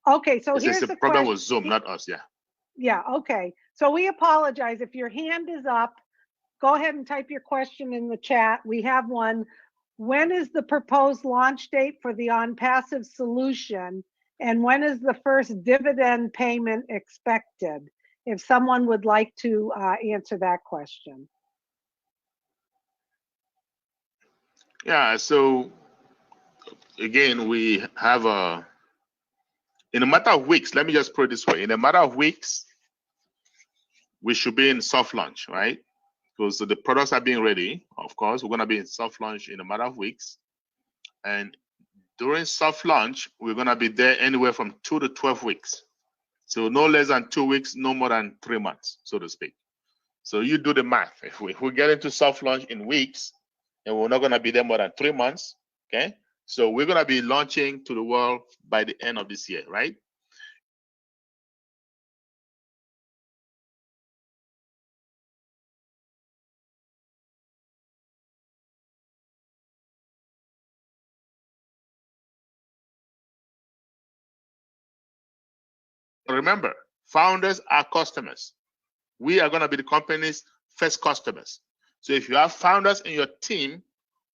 Okay, so here's the the problem question. with Zoom, not us. Yeah. Yeah. Okay. So we apologize if your hand is up. Go ahead and type your question in the chat. We have one. When is the proposed launch date for the Onpassive solution? And when is the first dividend payment expected? If someone would like to answer that question. Yeah, so again, we have in a matter of weeks, let me just put it this way. In a matter of weeks, we should be in soft launch, right? Because the products are being ready. Of course, we're going to be in soft launch in a matter of weeks. And during soft launch, we're going to be there anywhere from 2 to 12 weeks. So no less than 2 weeks, no more than 3 months, so to speak. So you do the math. If we get into soft launch in weeks, and we're not going to be there more than 3 months, okay? So we're going to be launching to the world by the end of this year, right? Remember, founders are customers. We are going to be the company's first customers. So if you have founders in your team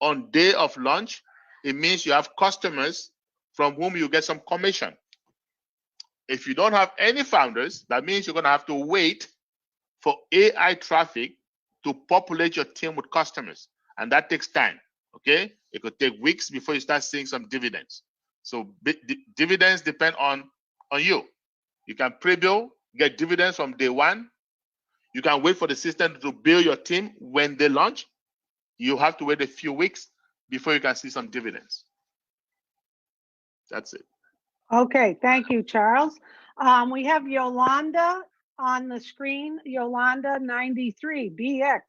on day of launch, it means you have customers from whom you get some commission. If you don't have any founders, that means you're going to have to wait for AI traffic to populate your team with customers. And that takes time, okay? It could take weeks before you start seeing some dividends. So dividends depend on you. You can pre-bill, get dividends from day one. You can wait for the system to build your team when they launch. You have to wait a few weeks before you can see some dividends. That's it. Okay, thank you, Charles. We have Yolanda on the screen, Yolanda 93, BX.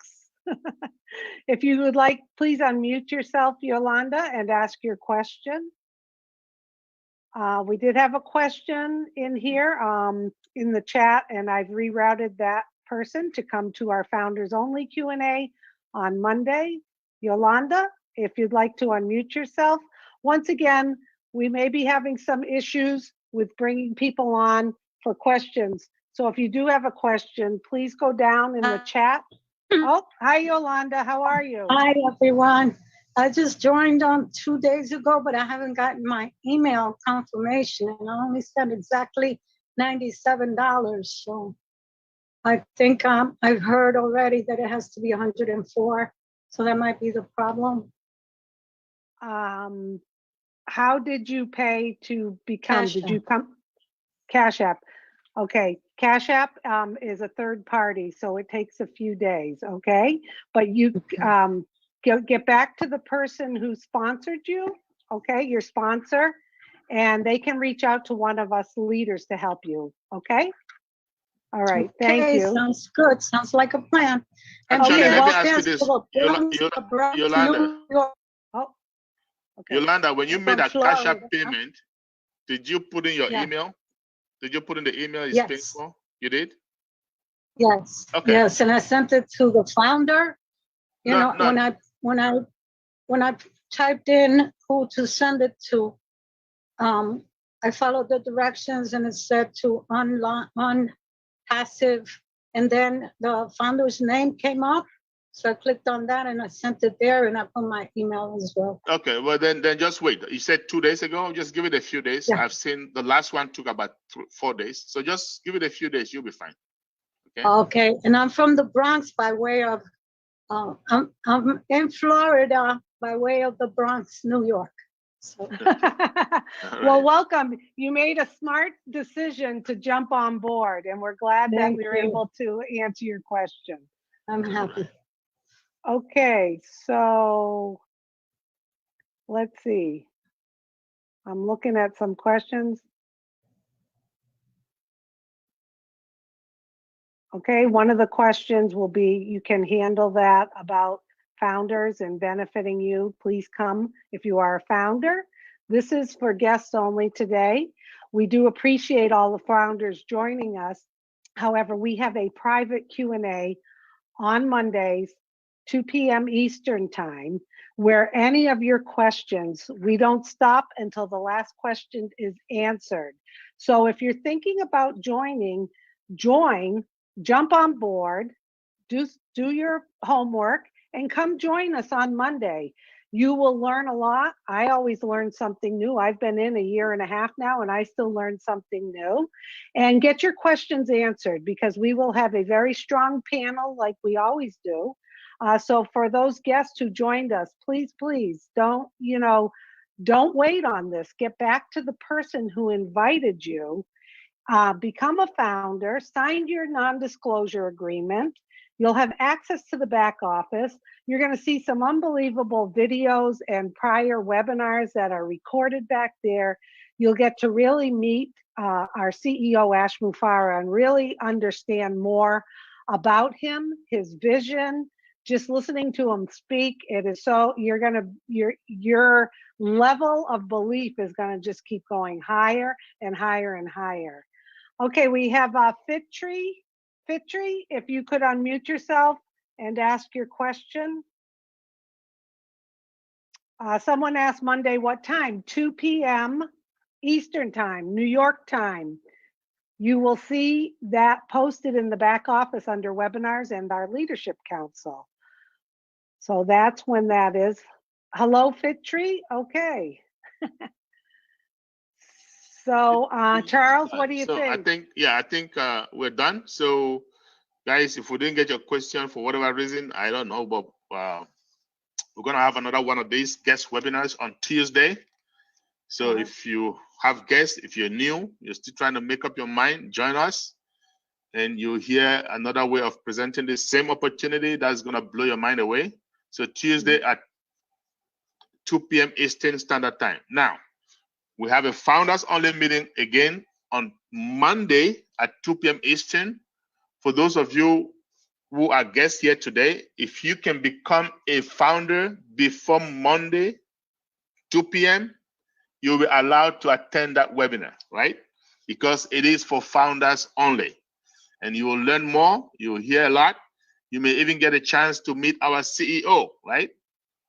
If you would like, please unmute yourself, Yolanda, and ask your question. We did have a question in here in the chat, and I've rerouted that person to come to our Founders Only Q&A on Monday. Yolanda, if you'd like to unmute yourself. Once again, we may be having some issues with bringing people on for questions. So if you do have a question, please go down in the chat. Oh, hi, Yolanda. How are you? Hi, everyone. I just joined on 2 days ago, but I haven't gotten my email confirmation, and I only spent exactly $97. So I think I've heard already that it has to be 104. So that might be the problem. How did you pay to become? Cash did you come? Cash App. Okay, Cash App is a third party, so it takes a few days. Okay, but you get back to the person who sponsored you. Okay, your sponsor, and they can reach out to one of us leaders to help you. Okay. All right. Thank you. Sounds good. Sounds like a plan. And Actually, okay, let me ask you this, Yolanda. Oh, okay. Yolanda, when you made a Cash App payment, did you put in your Yeah. email? Did you put in the email it's Yes. paying for? You did? Yes. Okay. Yes, and I sent it to the founder. You No, know, when I typed in who to send it to, I followed the directions and it said to Onpassive, and then the founder's name came up. So I clicked on that and I sent it there, and I put my email as well. Okay, well then just wait. You said 2 days ago. Just give it a few days. Yeah. I've seen the last one took about 4 days. So just give it a few days. You'll be fine. Okay. Okay, and I'm from the Bronx by way of, I'm in Florida by way of the Bronx, New York. So. Well, welcome. You made a smart decision to jump on board, and we're glad that we were able to answer your question. I'm happy. Okay, so let's see. I'm looking at some questions. Okay, one of the questions will be, you can handle that about founders and benefiting you. Please come if you are a founder. This is for guests only today. We do appreciate all the founders joining us. However, we have a private Q&A on Mondays, 2 p.m. Eastern time, where any of your questions, we don't stop until the last question is answered. So if you're thinking about joining, jump on board, do your homework, and come join us on Monday. You will learn a lot. I always learn something new. I've been in 1.5 years now, and I still learn something new. And get your questions answered, because we will have a very strong panel like we always do. So for those guests who joined us, please, please don't, don't wait on this. Get back to the person who invited you. Become a founder, sign your non-disclosure agreement. You'll have access to the back office. You're going to see some unbelievable videos and prior webinars that are recorded back there. You'll get to really meet our CEO, Ash Mufareh, and really understand more about him, his vision. Just listening to him speak, it is so, your level of belief is going to just keep going higher and higher and higher. Okay, we have Fitri. Fitri, if you could unmute yourself and ask your question. Someone asked Monday what time? 2 p.m. Eastern time, New York time. You will see that posted in the back office under webinars and our leadership council. So that's when that is. Hello, Fitri. Okay. So, Charles, what do you think? I think we're done. So, guys, if we didn't get your question for whatever reason, I don't know, but we're going to have another one of these guest webinars on Tuesday. So if you have guests, if you're new, you're still trying to make up your mind, join us. And you'll hear another way of presenting the same opportunity that's going to blow your mind away. So Tuesday at 2 p.m. Eastern Standard Time. Now, we have a founders only meeting again on Monday at 2 p.m. Eastern. For those of you who are guests here today, if you can become a founder before Monday, 2 p.m., you'll be allowed to attend that webinar, right? Because it is for founders only. And you will learn more, you will hear a lot. You may even get a chance to meet our CEO, right?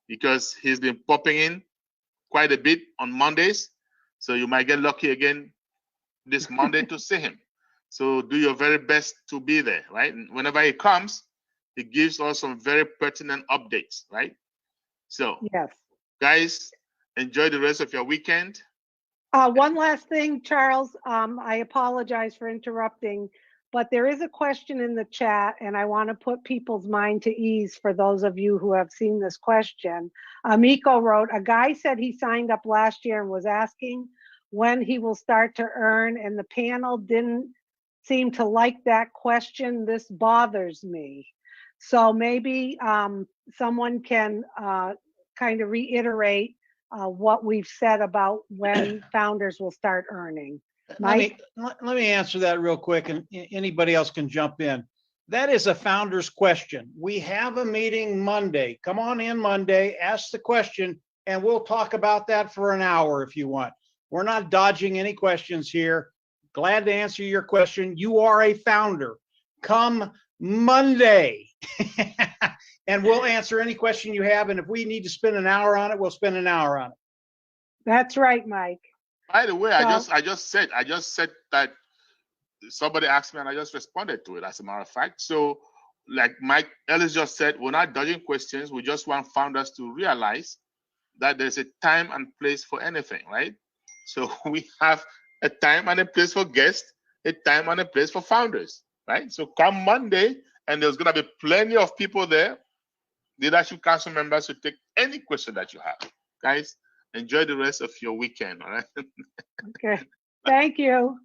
Because he's been popping in quite a bit on Mondays. So you might get lucky again this Monday to see him. So do your very best to be there, right? And whenever he comes, he gives us some very pertinent updates, right? So, yes, guys, enjoy the rest of your weekend. One last thing, Charles. I apologize for interrupting, but there is a question in the chat, and I want to put people's mind to ease for those of you who have seen this question. Miko wrote, a guy said he signed up last year and was asking when he will start to earn, and the panel didn't seem to like that question. This bothers me. So maybe someone can kind of reiterate what we've said about when founders will start earning. Mike? Let me answer that real quick, and anybody else can jump in. That is a founder's question. We have a meeting Monday. Come on in Monday, ask the question, and we'll talk about that for an hour if you want. We're not dodging any questions here. Glad to answer your question. You are a founder. Come Monday, and we'll answer any question you have. And if we need to spend an hour on it, we'll spend an hour on it. That's right, Mike. By the way, so, I just said that somebody asked me and I just responded to it, as a matter of fact. So like Mike Ellis just said, we're not dodging questions. We just want founders to realize that there's a time and place for anything, right? So we have a time and a place for guests, a time and a place for founders, right? So come Monday, and there's going to be plenty of people there, leadership council members, to take any question that you have. Guys, enjoy the rest of your weekend, all right? Okay. Thank you.